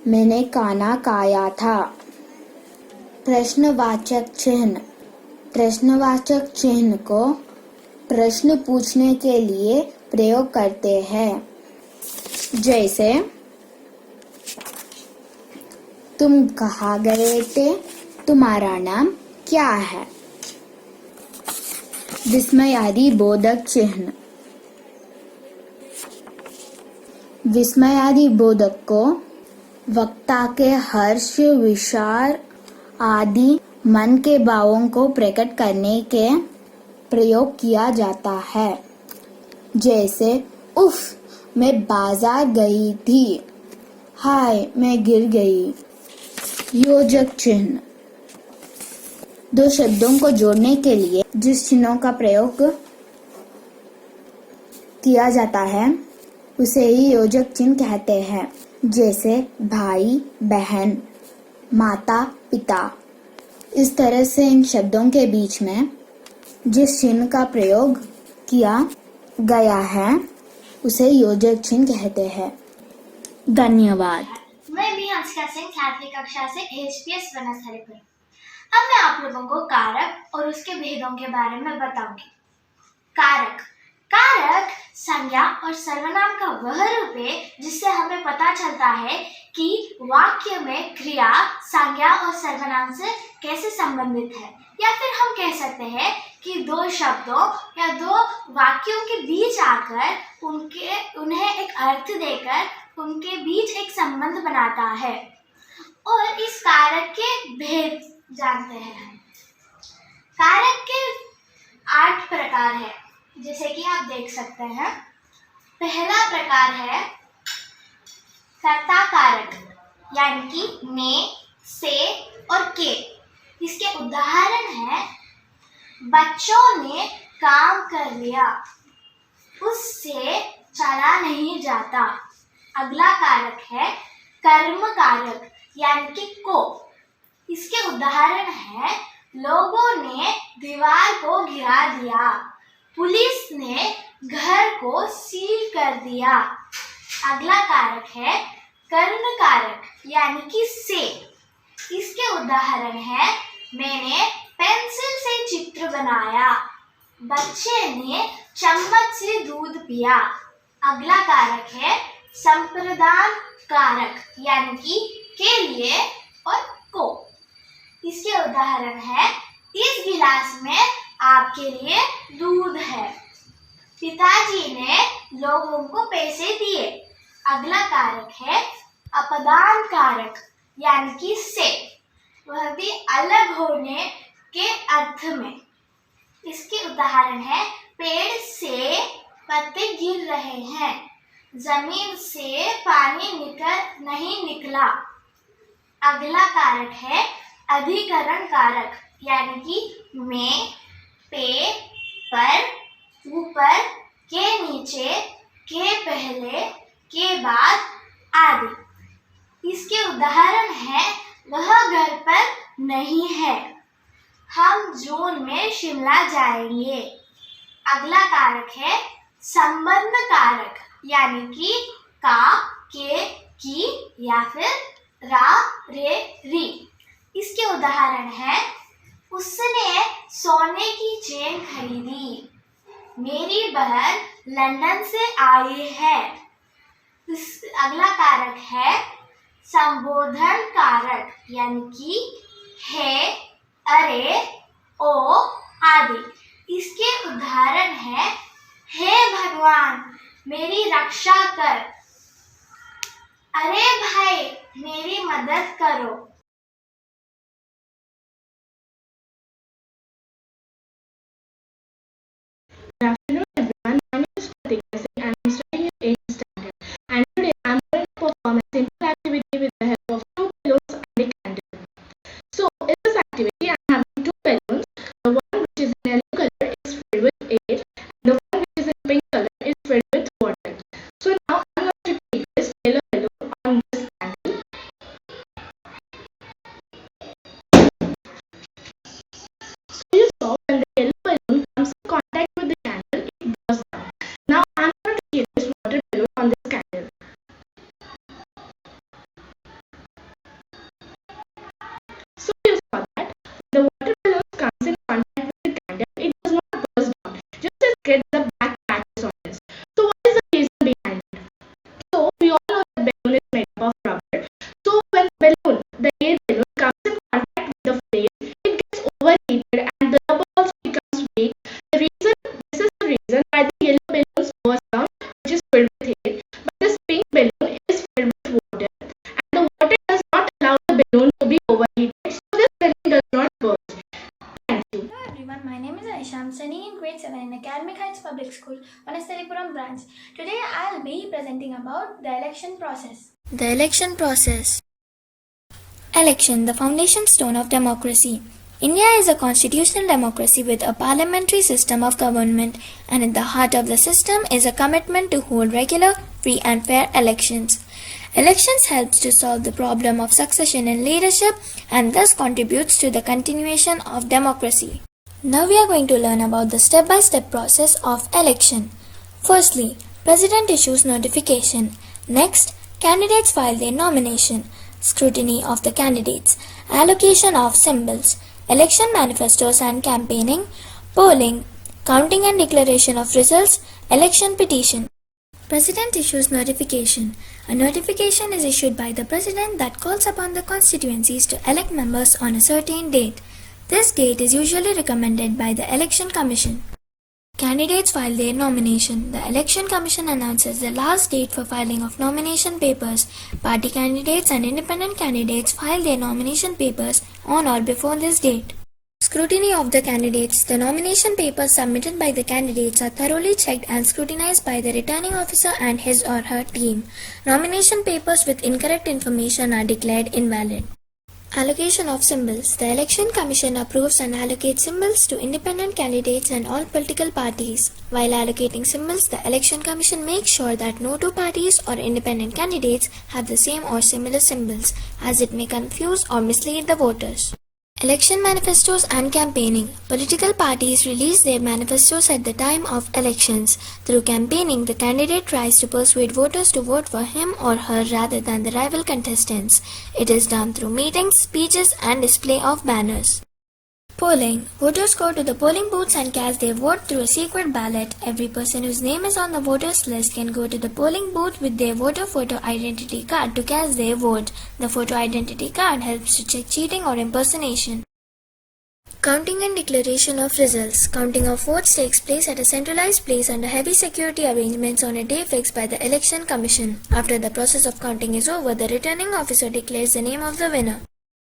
मैंने खाना खाया था। प्रश्नवाचक चिन्ह। प्रश्नवाचक चिन्ह को प्रश्न पूछने के लिए प्रयोग करते हैं, जैसे तुम कहाँ गए थे, तुम्हारा नाम क्या है। विस्मयादि बोधक चिन्ह। विस्मयादि बोधक को वक्ता के हर्ष, विचार आदि मन के भावों को प्रकट करने के प्रयोग किया जाता है, जैसे उफ मैं बाजार गई थी, हाय मैं गिर गई। योजक चिन्ह। 2 शब्दों को जोड़ने के लिए जिस चिन्हों का प्रयोग किया जाता है उसे ही योजक चिन्ह कहते हैं, जैसे भाई बहन, माता पिता। इस तरह से इन शब्दों के बीच में जिस चिन्ह का प्रयोग किया गया है उसे योजक चिन्ह कहते हैं। धन्यवाद। मैं भी हंसिका सिंह 7वीं कक्षा से HPS वनस्थलीपुरम। अब मैं आप लोगों को कारक और उसके भेदों के बारे में बताऊंगी। कारक। कारक संज्ञा और सर्वनाम का वह रूप है जिससे हमें पता चलता है कि वाक्य में क्रिया संज्ञा और सर्वनाम से कैसे संबंधित है, या फिर हम कह सकते हैं कि 2 शब्दों या 2 वाक्यों के बीच आकर उन्हें एक अर्थ देकर उनके बीच एक संबंध बनाता है। और इस कारक के भेद जानते हैं। कारक के 8 प्रकार है, जैसे कि आप देख सकते हैं। पहला प्रकार है कर्ता कारक, यानी कि ने, से और के। इसके उदाहरण है बच्चों ने काम कर लिया, उससे चला नहीं जाता। अगला कारक है कर्म कारक, यानी कि को। इसके उदाहरण है लोगों ने दीवार को गिरा दिया, पुलिस ने घर को सील कर दिया। अगला कारक है कर्म कारक, यानी कि से। इसके उदाहरण है मैंने पेंसिल से चित्र बनाया, बच्चे ने चम्मच से दूध पिया। अगला कारक है संप्रदान कारक, यानी कि के लिए और को। इसके उदाहरण है इस गिलास में आपके लिए दूध है, पिताजी ने लोगों को पैसे दिए। अगला कारक है अपदान कारक, यानी कि से, वह भी अलग होने के अर्थ में। इसके उदाहरण है पेड़ से पत्ते गिर रहे हैं, जमीन से पानी नहीं निकला। अगला कारक है अधिकरण कारक, यानी कि में, पे, पर, ऊपर, के नीचे, के पहले, के बाद आदि। इसके उदाहरण है वह घर पर नहीं है, हम जून में शिमला जाएंगे। अगला कारक है संबंध कारक, यानी कि का, के, की या फिर रा, रे, री। इसके उदाहरण है उसने सोने की चेन खरीदी, मेरी बहन लंदन से आई है। अगला कारक है संबोधन कारक, यानी कि है, अरे, ओ आदि। इसके उदाहरण है हे भगवान मेरी रक्षा कर, अरे भाई मेरी मदद करो। Good afternoon, everyone. My name is Pratika Singh and I'm studying in 8th standard. And today I'm going to perform a simple activity with the help of two balloons and a candle. So, in this activity, I'm having two balloons. The one which is in yellow color is filled with air, and the one which is in pink color is filled with water. So now I'm going to take this yellow balloon on this candle. So you saw when the yellow balloon comes in contact with the candle, it bursts down. Now I'm going to keep this water balloon on this candle. So you saw that when the water balloon comes in contact with the candle, it does not burst down. Just it gets the black patches on this. So what is the reason behind it? So we all know that balloon is made up of rubber. So when the air balloon comes in contact with the flame, it gets overheated and the rubber also becomes weak. This is the reason why the yellow balloons burst down, which is filled with air, but this pink balloon is filled with water, and the water does not allow the balloon to be overheated, so this balloon does not burst. Thank you. Hello everyone, my name is Aisha. I'm studying in grade 7 in Academic Heights Public School, Vanasthalipuram branch. Today I'll be presenting about the election process. The election process. Election, the foundation stone of democracy. India is a constitutional democracy with a parliamentary system of government, and at the heart of the system is a commitment to hold regular, free and fair elections. Elections helps to solve the problem of succession in leadership and thus contributes to the continuation of democracy. Now we are going to learn about the step-by-step process of election. Firstly, President issues notification. Next, candidates file their nomination. Scrutiny of the candidates. Allocation of symbols. Election manifestos and campaigning. Polling. Counting and declaration of results. Election petition. President issues notification. A notification is issued by the President that calls upon the constituencies to elect members on a certain date. This date is usually recommended by the Election Commission. Candidates file their nomination. The Election Commission announces the last date for filing of nomination papers. Party candidates and independent candidates file their nomination papers on or before this date. Scrutiny of the candidates. The nomination papers submitted by the candidates are thoroughly checked and scrutinized by the returning officer and his or her team. Nomination papers with incorrect information are declared invalid. Allocation of symbols. The Election Commission approves and allocates symbols to independent candidates and all political parties. While allocating symbols, the Election Commission makes sure that no two parties or independent candidates have the same or similar symbols, as it may confuse or mislead the voters. Election manifestos and campaigning. Political parties release their manifestos at the time of elections. Through campaigning, the candidate tries to persuade voters to vote for him or her rather than the rival contestants. It is done through meetings, speeches, and display of banners. Polling. Voters go to the polling booths and cast their vote through a secret ballot. Every person whose name is on the voters list can go to the polling booth with their voter photo identity card to cast their vote. The photo identity card helps to check cheating or impersonation. Counting and declaration of results. Counting of votes takes place at a centralized place under heavy security arrangements on a day fixed by the Election Commission. After the process of counting is over, the returning officer declares the name of the winner.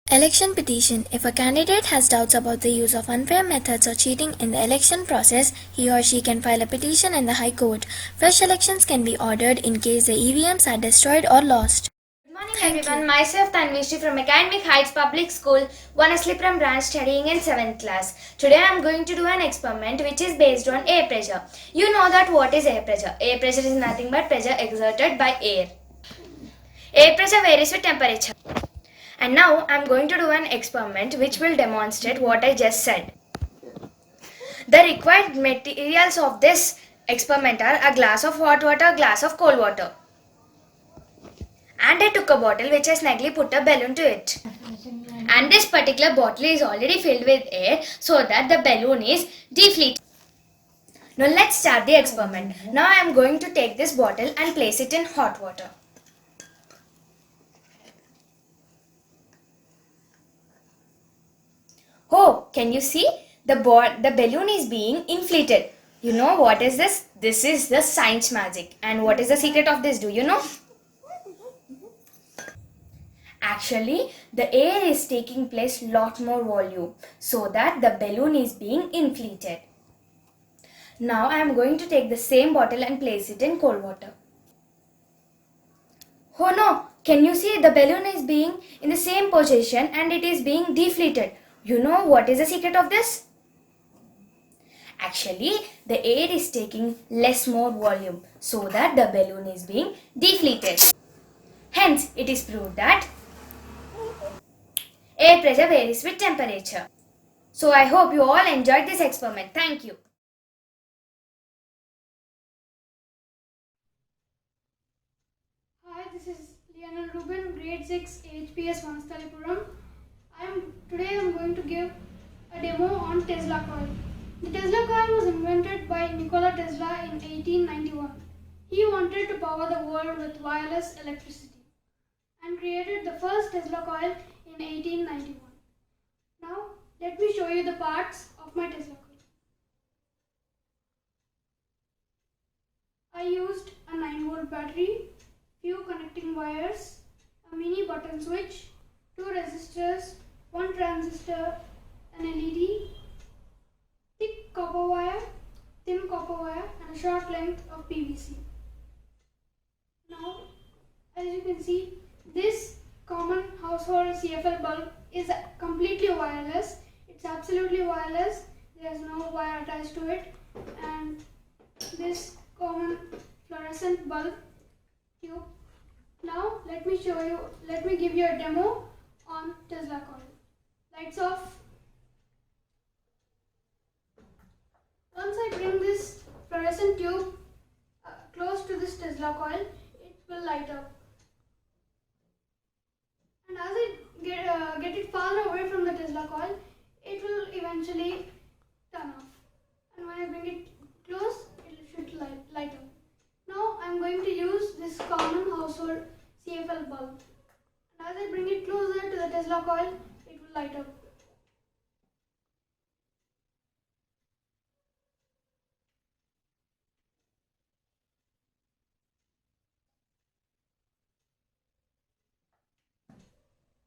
Election petition. If a candidate has doubts about the use of unfair methods or cheating in the election process, he or she can file a petition in the High Court. Fresh elections can be ordered in case the EVMs are destroyed or lost. Good Everyone, myself Tanvishri from Academic Heights Public School, Vanaslipuram branch, studying in 7th class. Today I am going to do an experiment which is based on air pressure. You know that what is air pressure? Air pressure is nothing but pressure exerted by air. Air pressure varies with temperature. And now I am going to do an experiment which will demonstrate what I just said. The required materials of this experiment are a glass of hot water, a glass of cold water. And I took a bottle which I snugly put a balloon to it. And this particular bottle is already filled with air so that the balloon is deflated. Now let's start the experiment. Now I am going to take this bottle and place it in hot water. Oh, can you see? The balloon is being inflated. You know what is this? This is the science magic. And what is the secret of this? Do you know? Actually, the air is taking place lot more volume so that the balloon is being inflated. Now I am going to take the same bottle and place it in cold water. Oh no, can you see the balloon is being in the same position and it is being deflated. You know what is the secret of this? Actually, the air is taking less more volume so that the balloon is being deflated. Hence, it is proved that air pressure varies with temperature. So I hope you all enjoyed this experiment. Thank you. Hi, this is Lionel Ruben, grade 6, HPS Vanasthalipuram. Today I am going to give a demo on Tesla coil. The Tesla coil was invented by Nikola Tesla in 1891. He wanted to power the world with wireless electricity and created the first Tesla coil in 1891. Now, let me show you the parts of my Tesla coil. I used a 9-volt battery, few connecting wires, a mini button switch, 2 resistors, 1 transistor, an LED, thick copper wire, thin copper wire, and a short length of PVC. Now, as you can see, this common household CFL bulb is completely wireless. It's absolutely wireless. There's no wire attached to it. And this common fluorescent bulb tube. Now let me give you a demo on Tesla coil. Lights off. Once I bring this fluorescent tube close to this Tesla coil, it will light up. And as I get it farther away from the Tesla coil, it will eventually turn off. And when I bring it close, it should light up. Now I am going to use this common household CFL bulb. And as I bring it closer to the Tesla coil, it will light up.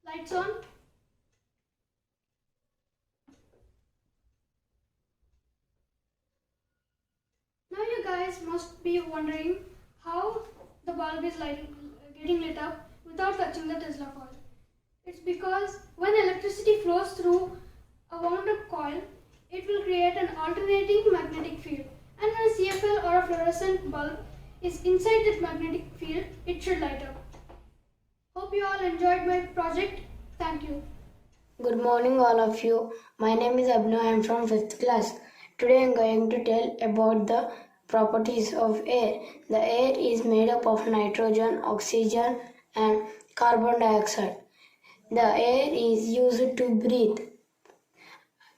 Lights on. Now you guys must be wondering how the bulb is getting lit up without touching the Tesla coil. It's because when electricity flows through a wound up coil, it will create an alternating magnetic field. And when a CFL or a fluorescent bulb is inside that magnetic field, it should light up. Hope you all enjoyed my project. Thank you. Good morning all of you. My name is Abhinav. I am from 5th class. Today I am going to tell about the properties of air. The air is made up of nitrogen, oxygen and carbon dioxide. The air is used to breathe.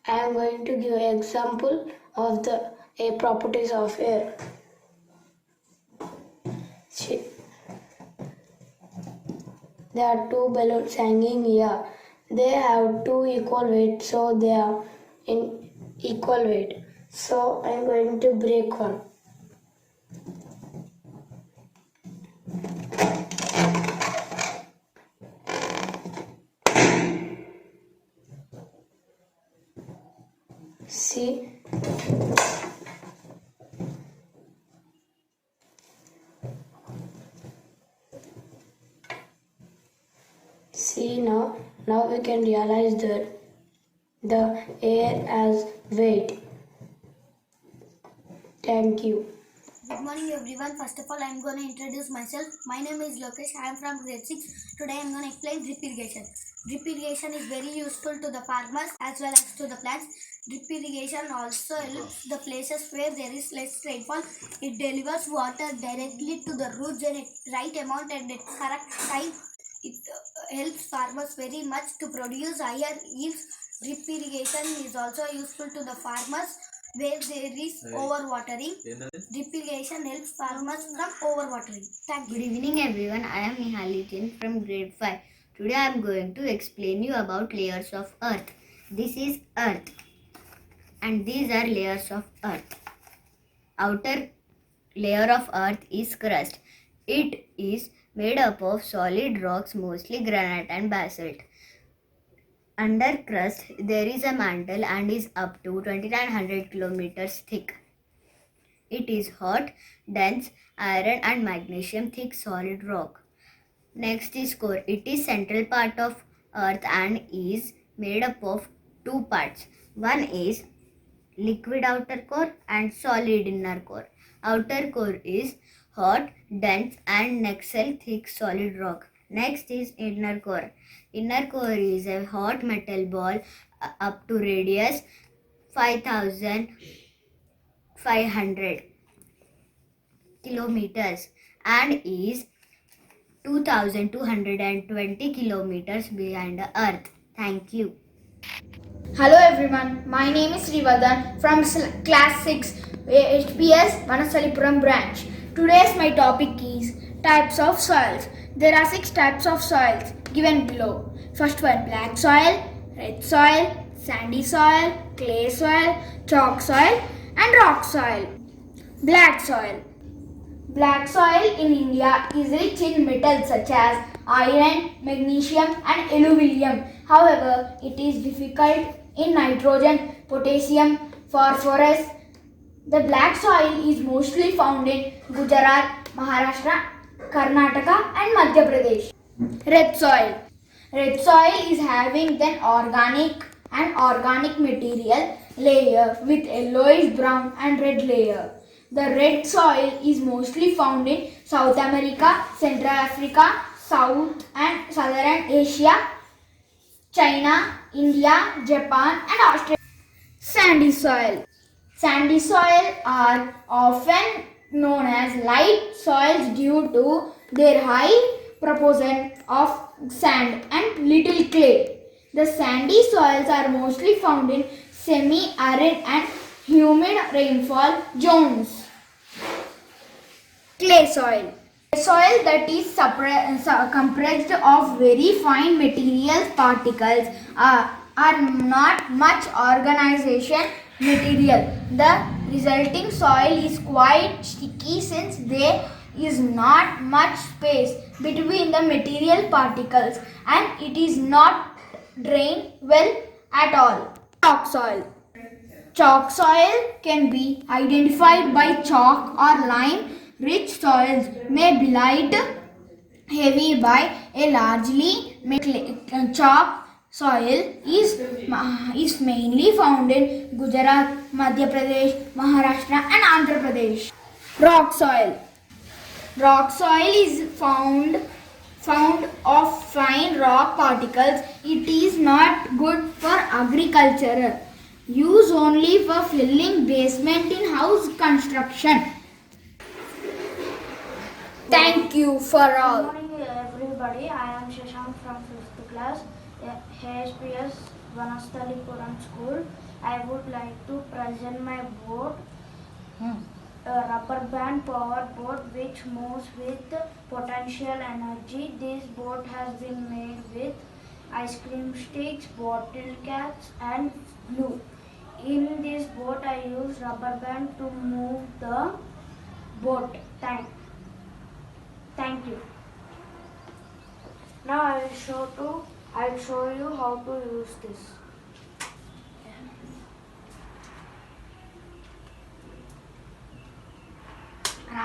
I am going to give an example of the air properties of air. There are 2 balloons hanging here. They have 2 equal weights, so they are in equal weight. So I am going to break one. See? See now we can realize that the air has weight. Thank you. Good morning everyone. First of all, I am going to introduce myself. My name is Lokesh. I am from grade 6. Today I am going to explain drip irrigation. Drip irrigation is very useful to the farmers as well as to the plants. Drip irrigation also helps the places where there is less rainfall. It delivers water directly to the roots in a right amount and at correct time. It helps farmers very much to produce higher yields. Drip irrigation is also useful to the farmers where there is overwatering. Drip irrigation helps farmers from overwatering. Thank you. Good evening everyone. I am Nihalitin from grade 5. Today I am going to explain you about layers of earth. This is earth and these are layers of earth. Outer layer of earth is crust. It is made up of solid rocks, mostly granite and basalt. Under crust, there is a mantle and is up to 2900 kilometers thick. It is hot, dense, iron and magnesium thick solid rock. Next is core. It is central part of earth and is made up of two parts. One is liquid outer core and solid inner core. Outer core is hot, dense and Nexel thick solid rock. Next is inner core. Inner core is a hot metal ball up to radius 5500 kilometers and is 2220 kilometers behind the earth. Thank you. Hello everyone, my name is Srivadan from class 6 HPS Vanasalipuram branch. Today's my topic is types of soils. There are 6 types of soils given below. First one, black soil, red soil, sandy soil, clay soil, chalk soil and rock soil. Black soil. Black soil in India is rich in metals such as iron, magnesium and aluminium. However, it is difficult in nitrogen, potassium, phosphorus. The black soil is mostly found in Gujarat, Maharashtra, Karnataka and Madhya Pradesh. Red soil. Red soil is having an organic and organic material layer with yellowish brown and red layer. The red soil is mostly found in South America, Central Africa, South and Southern Asia, China, India, Japan and Australia. Sandy soil. Sandy soil are often known as light soils due to their high proportion of sand and little clay. The sandy soils are mostly found in semi-arid and humid rainfall zones. Clay soil. Soil that is compressed of very fine material particles are not much organization material. The resulting soil is quite sticky since there is not much space between the material particles and it is not drained well at all. Chalk soil. Chalk soil can be identified by chalk or lime. Rich soils may be light, heavy by a largely chalk soil is mainly found in Gujarat, Madhya Pradesh, Maharashtra and Andhra Pradesh. Rock soil. Rock soil is found of fine rock particles. It is not good for agriculture. Use only for filling basement in house construction. Thank you for all. Good morning everybody. I am Shashank from 5th class, HPS Vanasthalipuram school. I would like to present my boat, a rubber band powered boat which moves with potential energy. This boat has been made with ice cream sticks, bottle caps and glue. In this boat I use rubber band to move the boat. Thank you. Now I will show you how to use this.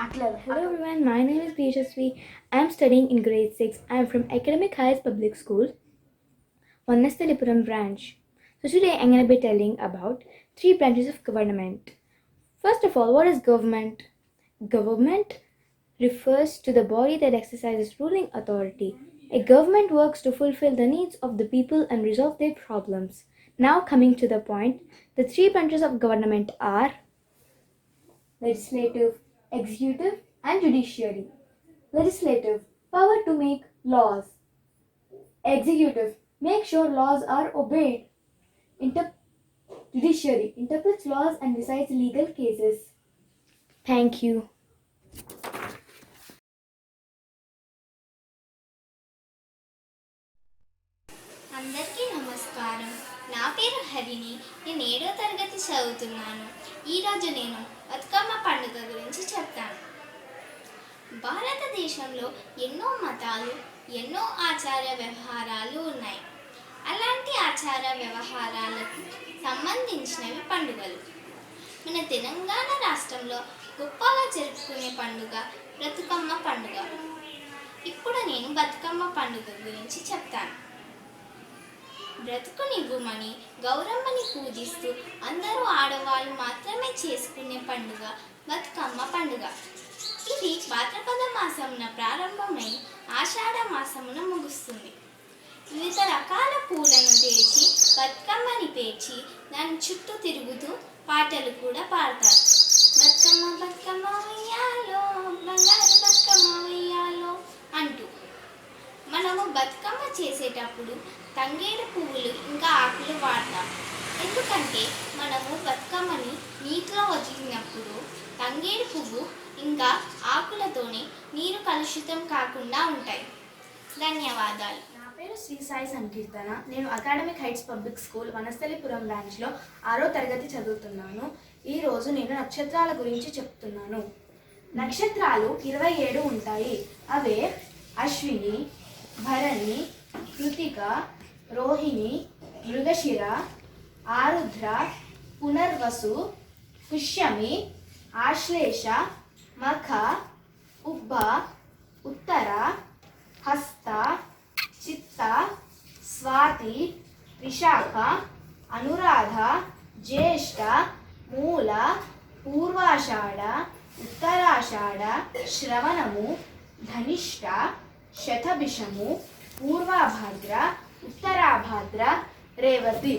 Hello everyone, my name is Piyashasvi. I am studying in grade 6. I am from Academic Heights Public School, Vanasthalipuram branch. So today I am going to be telling about 3 branches of government. First of all, what is government? Government refers to the body that exercises ruling authority. A government works to fulfill the needs of the people and resolve their problems. Now coming to the point, the 3 branches of government are legislative, executive and judiciary. Legislative, power to make laws. Executive, make sure laws are obeyed. Judiciary, interprets laws and decides legal cases. Thank you. అందరికీ నమస్కారం. నా పేరు హరిణి. నేను 7వ తరగతి చదువుతున్నాను. ఈరోజు నేను బతుకమ్మ పండుగ గురించి చెప్తాను. భారతదేశంలో ఎన్నో మతాలు, ఎన్నో ఆచార వ్యవహారాలు ఉన్నాయి. అలాంటి ఆచార వ్యవహారాలకు సంబంధించినవి పండుగలు. మన తెలంగాణ రాష్ట్రంలో గొప్పగా జరుపుకునే పండుగ బతుకమ్మ పండుగ. ఇప్పుడు నేను బతుకమ్మ పండుగ గురించి చెప్తాను. బ్రతుకునివ్వుమని గౌరమ్మని పూజిస్తూ అందరూ ఆడవాళ్ళు మాత్రమే చేసుకునే పండుగ బతుకమ్మ పండుగ. ఇది భాద్రపద మాసమున ప్రారంభమై ఆషాఢ మాసమున ముగుస్తుంది. వివిధ రకాల పూలను తెచ్చి బతుకమ్మని పేర్చి దాని చుట్టూ తిరుగుతూ పాటలు కూడా పాడతారు. బతుకమ్మ బతుకమ్మ ఉయ్యాలో, బంగారు బతుకమ్మ ఉయ్యాలో అంటూ. మనము బతుకమ్మ చేసేటప్పుడు తంగేడు పువ్వులు ఇంకా ఆకులు వాడతాం. ఎందుకంటే మనము బతుకమ్మని నీటిలో వదిలినప్పుడు తంగేడు పువ్వు ఇంకా ఆకులతోనే నీరు కలుషితం కాకుండా ఉంటాయి. ధన్యవాదాలు. నా పేరు శ్రీ సాయి సంకీర్తన. నేను academic heights public school Vanasthalipuram బ్రాంచ్లో 6వ తరగతి చదువుతున్నాను. ఈరోజు నేను నక్షత్రాల గురించి చెప్తున్నాను. నక్షత్రాలు 27 ఉంటాయి. అవే అశ్విని, భరణి, కృతిక, రోహిణి, మృగశిర, ఆరుద్ర, పునర్వసు, పుష్యమి, ఆశ్లేష, మఖ, ఉబ్బ, ఉత్తర, హస్త, చిత్త, స్వాతి, విశాఖ, అనురాధ, జ్యేష్ఠ, మూల, పూర్వాషాఢ, ఉత్తరాషాఢ, శ్రవణము, ధనిష్ట, శతభిషము, పూర్వభాద్ర, ఉత్తరాభాద్ర, రేవతి.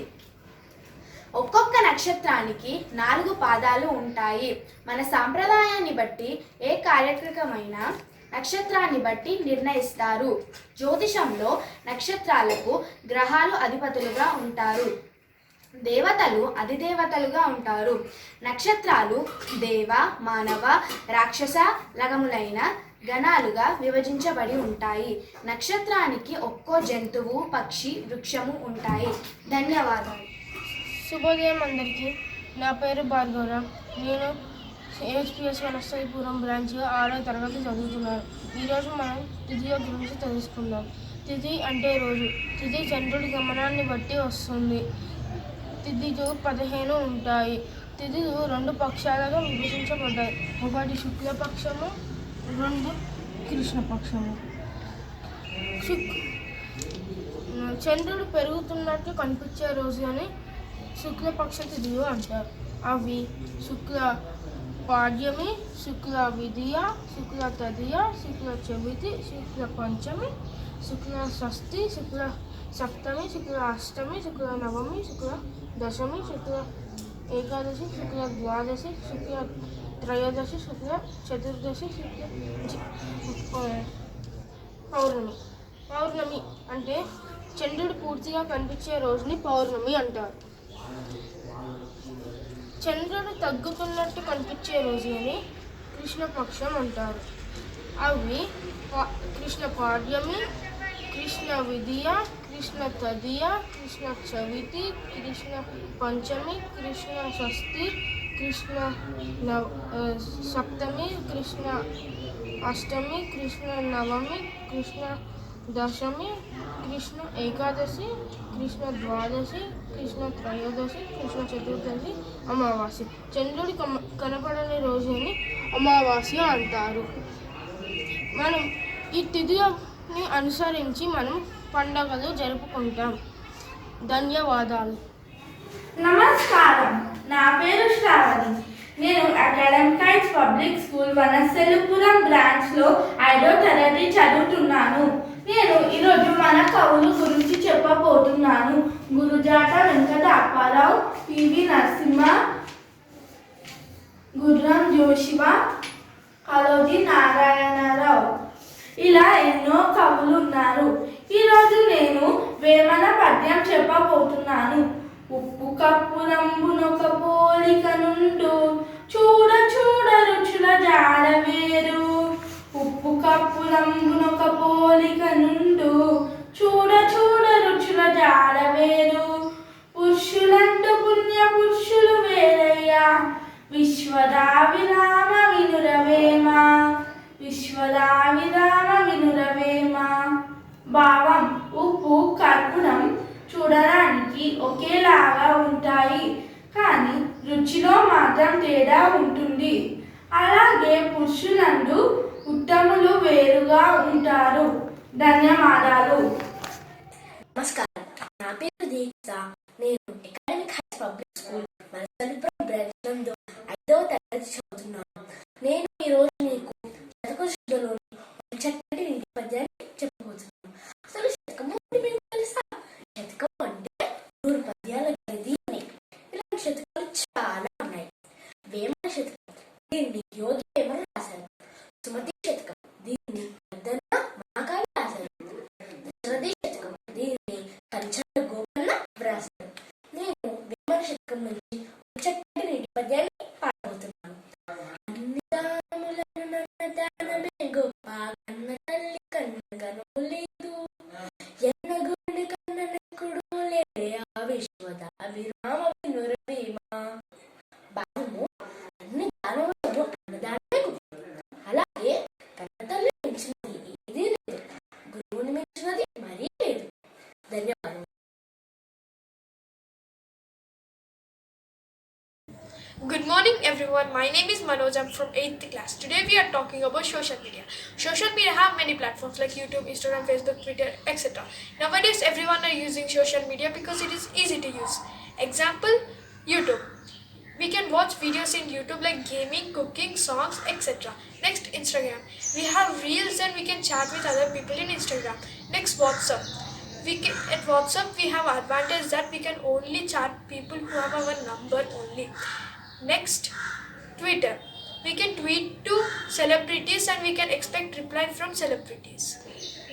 ఒక్కొక్క నక్షత్రానికి 4 పాదాలు ఉంటాయి. మన సాంప్రదాయాన్ని బట్టి ఏ కార్యక్రమమైన నక్షత్రాన్ని బట్టి నిర్ణయిస్తారు. జ్యోతిషంలో నక్షత్రాలకు గ్రహాలు అధిపతులుగా ఉంటారు. దేవతలు అధిదేవతలుగా ఉంటారు. నక్షత్రాలు దేవ, మానవ, రాక్షస లగములైన గణాలుగా విభజించబడి ఉంటాయి. నక్షత్రానికి ఒక్కో జంతువు, పక్షి, వృక్షము ఉంటాయి. ధన్యవాదాలు. శుభోదయం అందరికీ. నా పేరు భార్గవరావు. నేను హెచ్పిఎస్ వనస్థలిపురం బ్రాంచ్లో 6వ తరగతి చదువుతున్నాను. ఈరోజు మనం తిథి గురించి తెలుసుకుందాం. తిథి అంటే రోజు. తిథి చంద్రుడి గమనాన్ని బట్టి వస్తుంది. తిథిలు 15 ఉంటాయి. తిథిలు 2 పక్షాలుగా విభజించబడ్డాయి. ఒకటి శుక్లపక్షము, 2 కృష్ణపక్షము. చంద్రుడు పెరుగుతున్నట్టు కనిపించే రోజు అని శుక్లపక్ష తిథులు అంటారు. అవి శుక్ల పాడ్యమి, శుక్ల విధియ, శుక్ల తదియ, శుక్ల చవితి, శుక్ల పంచమి, శుక్ల షష్ఠి, శుక్ల సప్తమి, శుక్ల అష్టమి, శుక్ల నవమి, శుక్ల దశమి, శుక్ల ఏకాదశి, శుక్ల ద్వాదశి, శుక్ల త్రయోదశి, శుక్ల చతుర్దశి, పౌర్ణమి. పౌర్ణమి అంటే చంద్రుడు పూర్తిగా కనిపించే రోజుని పౌర్ణమి అంటారు. చంద్రుడు తగ్గుతున్నట్టు కనిపించే రోజుని కృష్ణపక్షం అంటారు. అవి కృష్ణ పాడ్యమి, కృష్ణ విధియ, కృష్ణ తదియ, కృష్ణ చవితి, కృష్ణ పంచమి, కృష్ణ షష్ఠి, కృష్ణ సప్తమి, కృష్ణ అష్టమి, కృష్ణ నవమి, కృష్ణ దశమి, కృష్ణ ఏకాదశి, కృష్ణ ద్వాదశి, కృష్ణ త్రయోదశి, కృష్ణ చతుర్దశి, అమావాస్య. చంద్రుడి కనపడని రోజుని అమావాస్య అంటారు. మనం ఈ తిథిని అనుసరించి మనం పండగలు జరుపుకుంటాం. ధన్యవాదాలు. నమస్కారం, నా పేరు శ్రావణి. నేను academic heights public school Vanasthalipuram బ్రాంచ్లో 5వ తరగతి చదువుతున్నాను. నేను ఈరోజు మన కవులు గురించి చెప్పబోతున్నాను. గురుజాట వెంకట అప్పారావు, పివి నరసింహ, గుర్రం జోషివ, కలోజీ నారాయణరావు, ఇలా ఎన్నో కవులు ఉన్నారు. ఈరోజు నేను వేమన పద్యం చెప్పబోతున్నాను. ఉప్పు కప్పు రంబునొక పోలిక నుండు, చూడ చూడ రుచుల జాడ వేరు. ఉప్పు కప్పు రంబునొక పోలిక నుండు, చూడ చూడ రుచుల జాడ వేరు. పురుషులంటూ పుణ్య పురుషులు వేరయ్యా, విశ్వదావిరామ వినురవేమ, విశ్వదావిరామ వినురవేమ. భావం: ఉప్పు కర్పూరం చూడడానికి ఒకేలాగా ఉంటాయి, కానీ రుచిలో మాత్రం తేడా ఉంటుంది. అలాగే పురుషులందు ఉత్తములు వేరుగా ఉంటారు. ధన్యవాదాలు. నమస్కారం, నా పేరు దీక్ష. నేను academic heights public school Vanasthalipuram branch నందు 5వ తరగతి చదువుతున్నాను. నేను ఈరోజు మీకు శతకశుద్ధలోని చక్కటి నీటి పద్యాన్ని చెప్పబోతున్నాను. అసలు శతకము అంటే మీకు తెలుసా? శతకం అంటే 100 పద్యాల గది అని. ఇలాంటి శతకాలు చాలా ఉన్నాయి. వేమన శతకం, దీన్ని యోగి వేమన రాశారు. సుమతి శతకం, దీన్ని పెద్దన మహాకాళి రాశారు. దశరథి శతకం, దీన్ని కంచల గోపన్న రాశారు. నేను వేమన శతకం నుంచి చక్కటి నీటి పద్యాన్ని పాడబోతున్నాను. అన్ని దానములను నన్న దానమే గొప్ప, కన్న తల్లి కన్నగను లేదు, ఎన్న గుండె కన్న నెక్కుడు లేడే, ఆ విశ్వద విరామ వినురవేమ. భావము: అన్ని దానములను అన్నదానమే గొప్ప. అలాగే కన్న తల్లి మించినది ఏదీ లేదు, గురువుని మించినది మరీ లేదు. ధన్యవాదాలు. Good morning everyone, my name is Manoj, I'm from 8th class. Today we are talking about social media. Social media have many platforms like YouTube, Instagram, Facebook, Twitter, etc. Nowadays everyone are using social media because it is easy to use. Example, YouTube. We can watch videos in YouTube like gaming, cooking, songs, etc. Next, Instagram. We have reels and we can chat with other people in Instagram. Next, WhatsApp. At WhatsApp we have advantage that we can only chat people who have our number only. Next, Twitter. We can tweet to celebrities and we can expect reply from celebrities.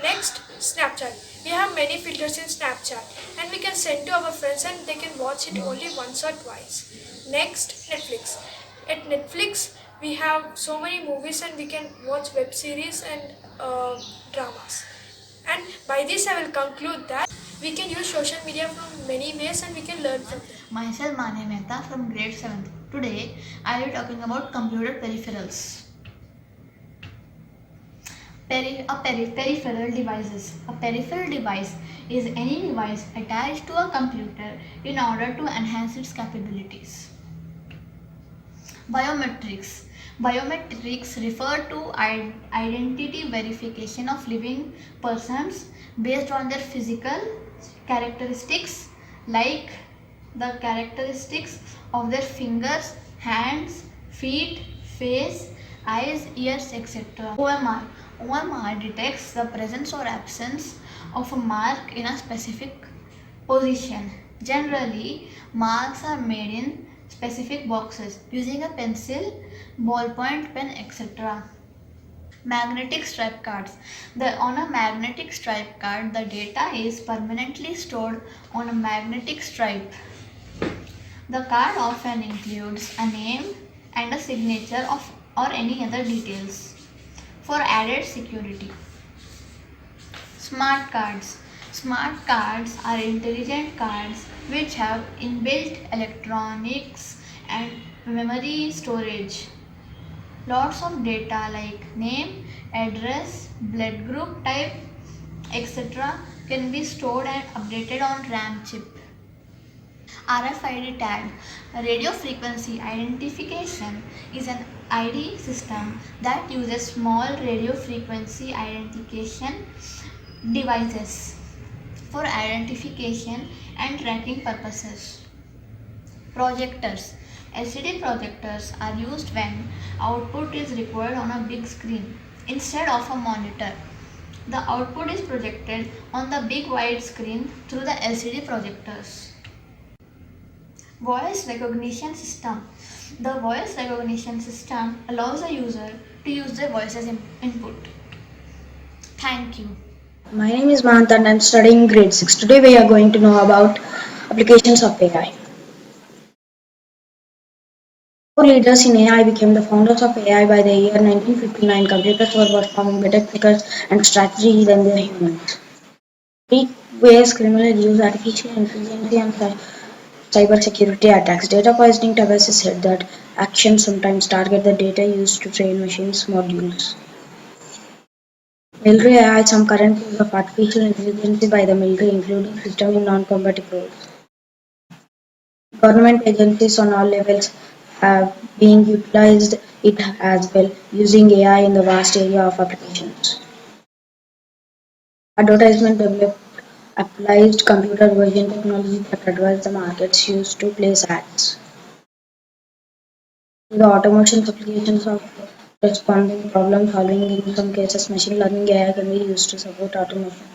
Next, Snapchat. We have many filters in Snapchat and we can send to our friends and they can watch it only once or twice. Next, Netflix. At Netflix we have so many movies and we can watch web series and dramas. And by this I will conclude that we can use social media from many ways and we can learn from them. Myself Mane Mehta from grade 7th. Today I will be talking about computer peripherals. Peripheral devices. A peripheral device is any device attached to a computer in order to enhance its capabilities. Biometrics. Biometrics refer to identity verification of living persons based on their physical characteristics like the characteristics of their fingers, hands, feet, face, eyes, ears, etc. OMR. OMR detects the presence or absence of a mark in a specific position. Generally, marks are made in specific boxes using a pencil, ballpoint pen, etc. Magnetic stripe cards. On a magnetic stripe card, the data is permanently stored on a magnetic stripe. The card often includes a name and a signature or any other details for added security. Smart cards. Smart cards are intelligent cards which have inbuilt electronics and memory storage. Lots of data like name, address, blood group type, etc. can be stored and updated on RAM chip. RFID tag, radio frequency identification, is an ID system that uses small radio frequency identification devices for identification and tracking purposes. Projectors. LCD projectors are used when output is required on a big screen instead of a monitor. The output is projected on the big wide screen through the LCD projectors. Voice recognition system. The voice recognition system allows a user to use their voice as input. Thank you. My name is Mahant and I'm studying grade 6. Today we are going to know about applications of AI. Four leaders in AI became the founders of AI by the year 1959. Computers were performing better, quicker and strategy than the humans. Three ways criminals use artificial intelligence and cybersecurity attacks. Data poisoning devices said that actions sometimes target the data used to train machines modules. Military AI. Some current use of artificial intelligence by the military, including system in non-combative roles. Government agencies on all levels have been utilized it as well, using AI in the vast area of applications. Advertisement developed applied computer vision technology that advised the markets used to place ads. The automation applications of responding problem solving. In some cases, machine learning AI can be used to support automation.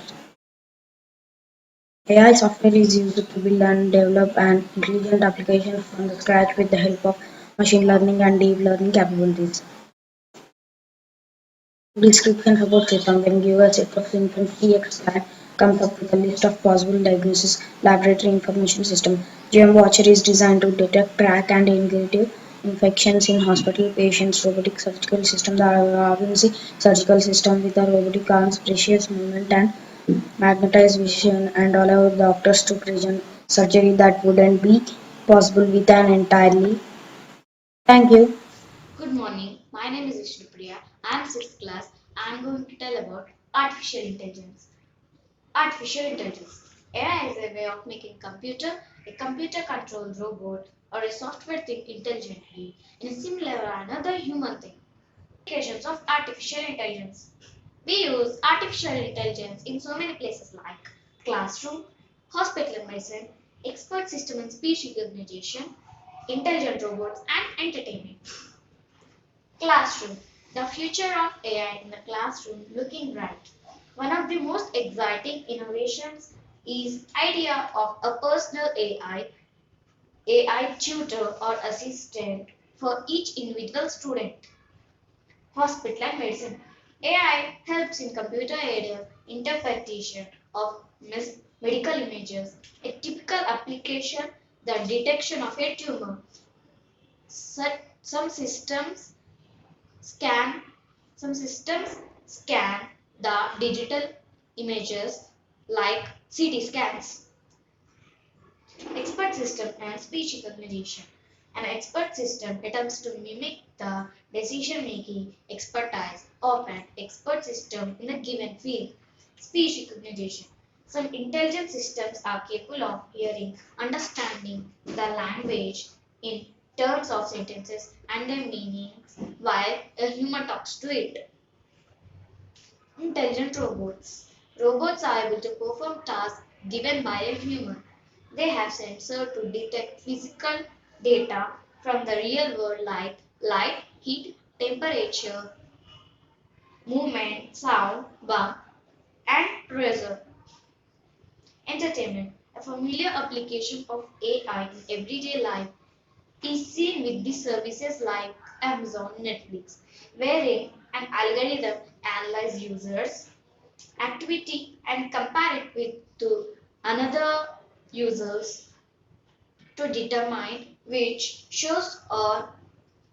AI software is used to build and develop an intelligent application from the scratch with the help of machine learning and deep learning capabilities. Description support system. When given a set of symptoms, TXPlan comes up with a list of possible diagnosis. Laboratory information system. GM Watcher is designed to detect, track, and integrate infections in hospital patients. Robotic surgical system. The emergency surgical system with a robotic arms, precious movement, and magnetized vision, and allow doctors to precision surgery that wouldn't be possible with an entirely. Thank you. Good morning. My name is Vishnupriya. I am 6th class. I am going to tell about artificial intelligence. Artificial intelligence. AI is a way of making a computer-controlled robot, or a software think intelligently in a similar or another human thing. Applications of artificial intelligence. We use artificial intelligence in so many places like classroom, hospital medicine, expert system and speech recognition, intelligent robots, and entertainment. Classroom. The future of AI in the classroom looking bright. One of the most exciting innovations is idea of a personal AI tutor or assistant for each individual student. Hospital and medicine. AI helps in computer-aided interpretation of medical images. A typical application, the detection of a tumor. Some systems scan scan the digital images like CT scans. Expert system and speech recognition. An expert system attempts to mimic the decision-making expertise of an expert system in a given field. Speech recognition. Some intelligent systems are capable of hearing, understanding the language in terms of sentences and their meanings while a human talks to it. Intelligent robots. Robots are able to perform tasks given by a human. They have sensors to detect physical data from the real world like light, heat, temperature, movement, sound, bump, and pressure. Entertainment. A familiar application of AI in everyday life is seen with the services like Amazon, Netflix, wherein an algorithm analyzes users' activity and compare it with to another users to determine which shows or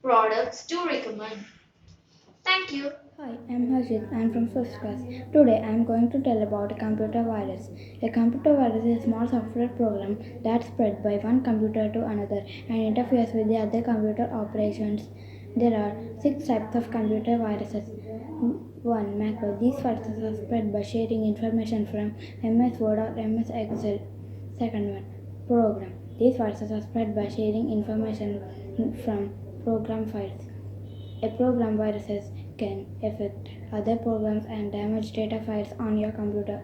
products to recommend. Thank you. Hi, I'm Harshit. I'm from 5th class. Today I'm going to tell about a computer virus. A computer virus is a small software program that spreads by one computer to another and interferes with the other computer operations. There are 6 types of computer viruses. 1. Macro. These viruses are spread by sharing information from MS Word or MS Excel. Second one. Program. These viruses are spread by sharing information from program files. A program viruses can affect other programs and damage data files on your computer.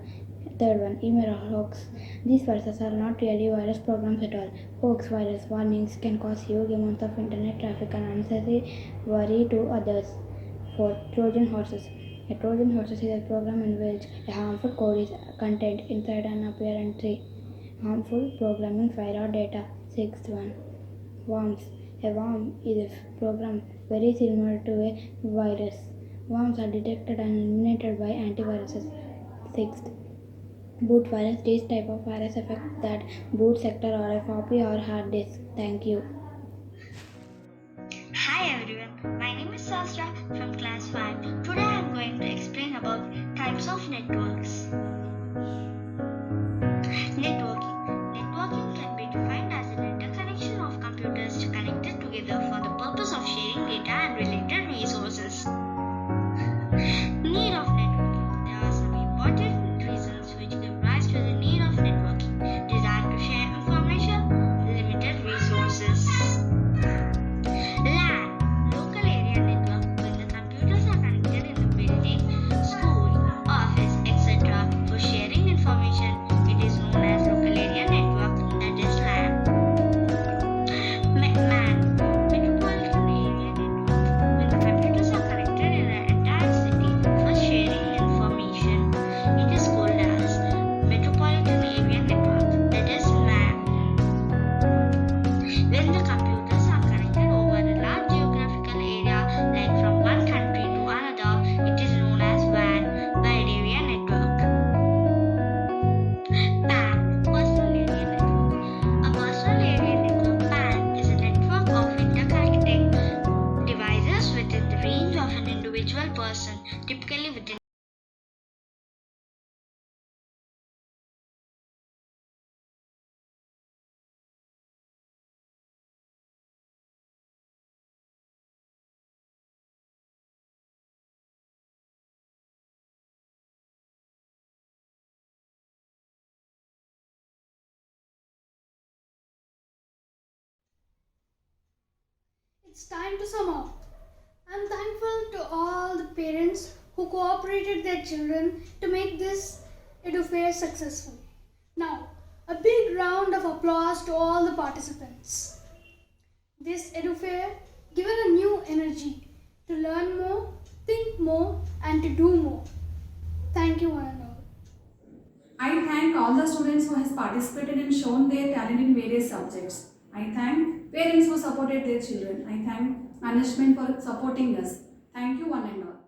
Third one, email or hoax. These viruses are not really virus programs at all. Hoax virus warnings can cause huge amounts of internet traffic and unnecessary worry to others. Fourth, Trojan horses. A Trojan horse is a program in which a harmful code is contained inside an apparent harmful programming file or data. Sixth one, worms. A worm is a program very similar to a virus. Worms are detected and eliminated by antiviruses. Sixth, boot virus. This type of virus affects that boot sector or a floppy or hard disk. Thank you. Hi everyone, my name is Sastra from class 5. Today I am going to explain about types of networks. Networking. Networking can be defined as an interconnection of computers connected together for the purpose of sharing data and related resources. Need of networking. There are some important reasons which give rise to the need of networking. Desire to share information, limited resources. LAN, local area network, when the computers are connected in the building, school, office, etc. for sharing information. It is known as local area network, that is LAN. MAN, metropolitan area network, when the computers are connected in an entire city for sharing information. It is called as metropolitan area network, that is MAN. When the computers are connected over a large geographical area, like from one country to another, it is known as WAN, Wide Area Network. PAN, Personal Area Network. A personal area network, PAN, is a network of interconnecting devices within the range of an individual person, typically within It's time to sum up. I'm thankful to all the parents who cooperated their children to make this edufair successful. Now, a big round of applause to all the participants. This edufair given a new energy to learn more, think more, and to do more. Thank you one and all. I thank all the students who has participated and shown their talent in various subjects. I thank parents who supported their children. I thank management for supporting us. Thank you one and all.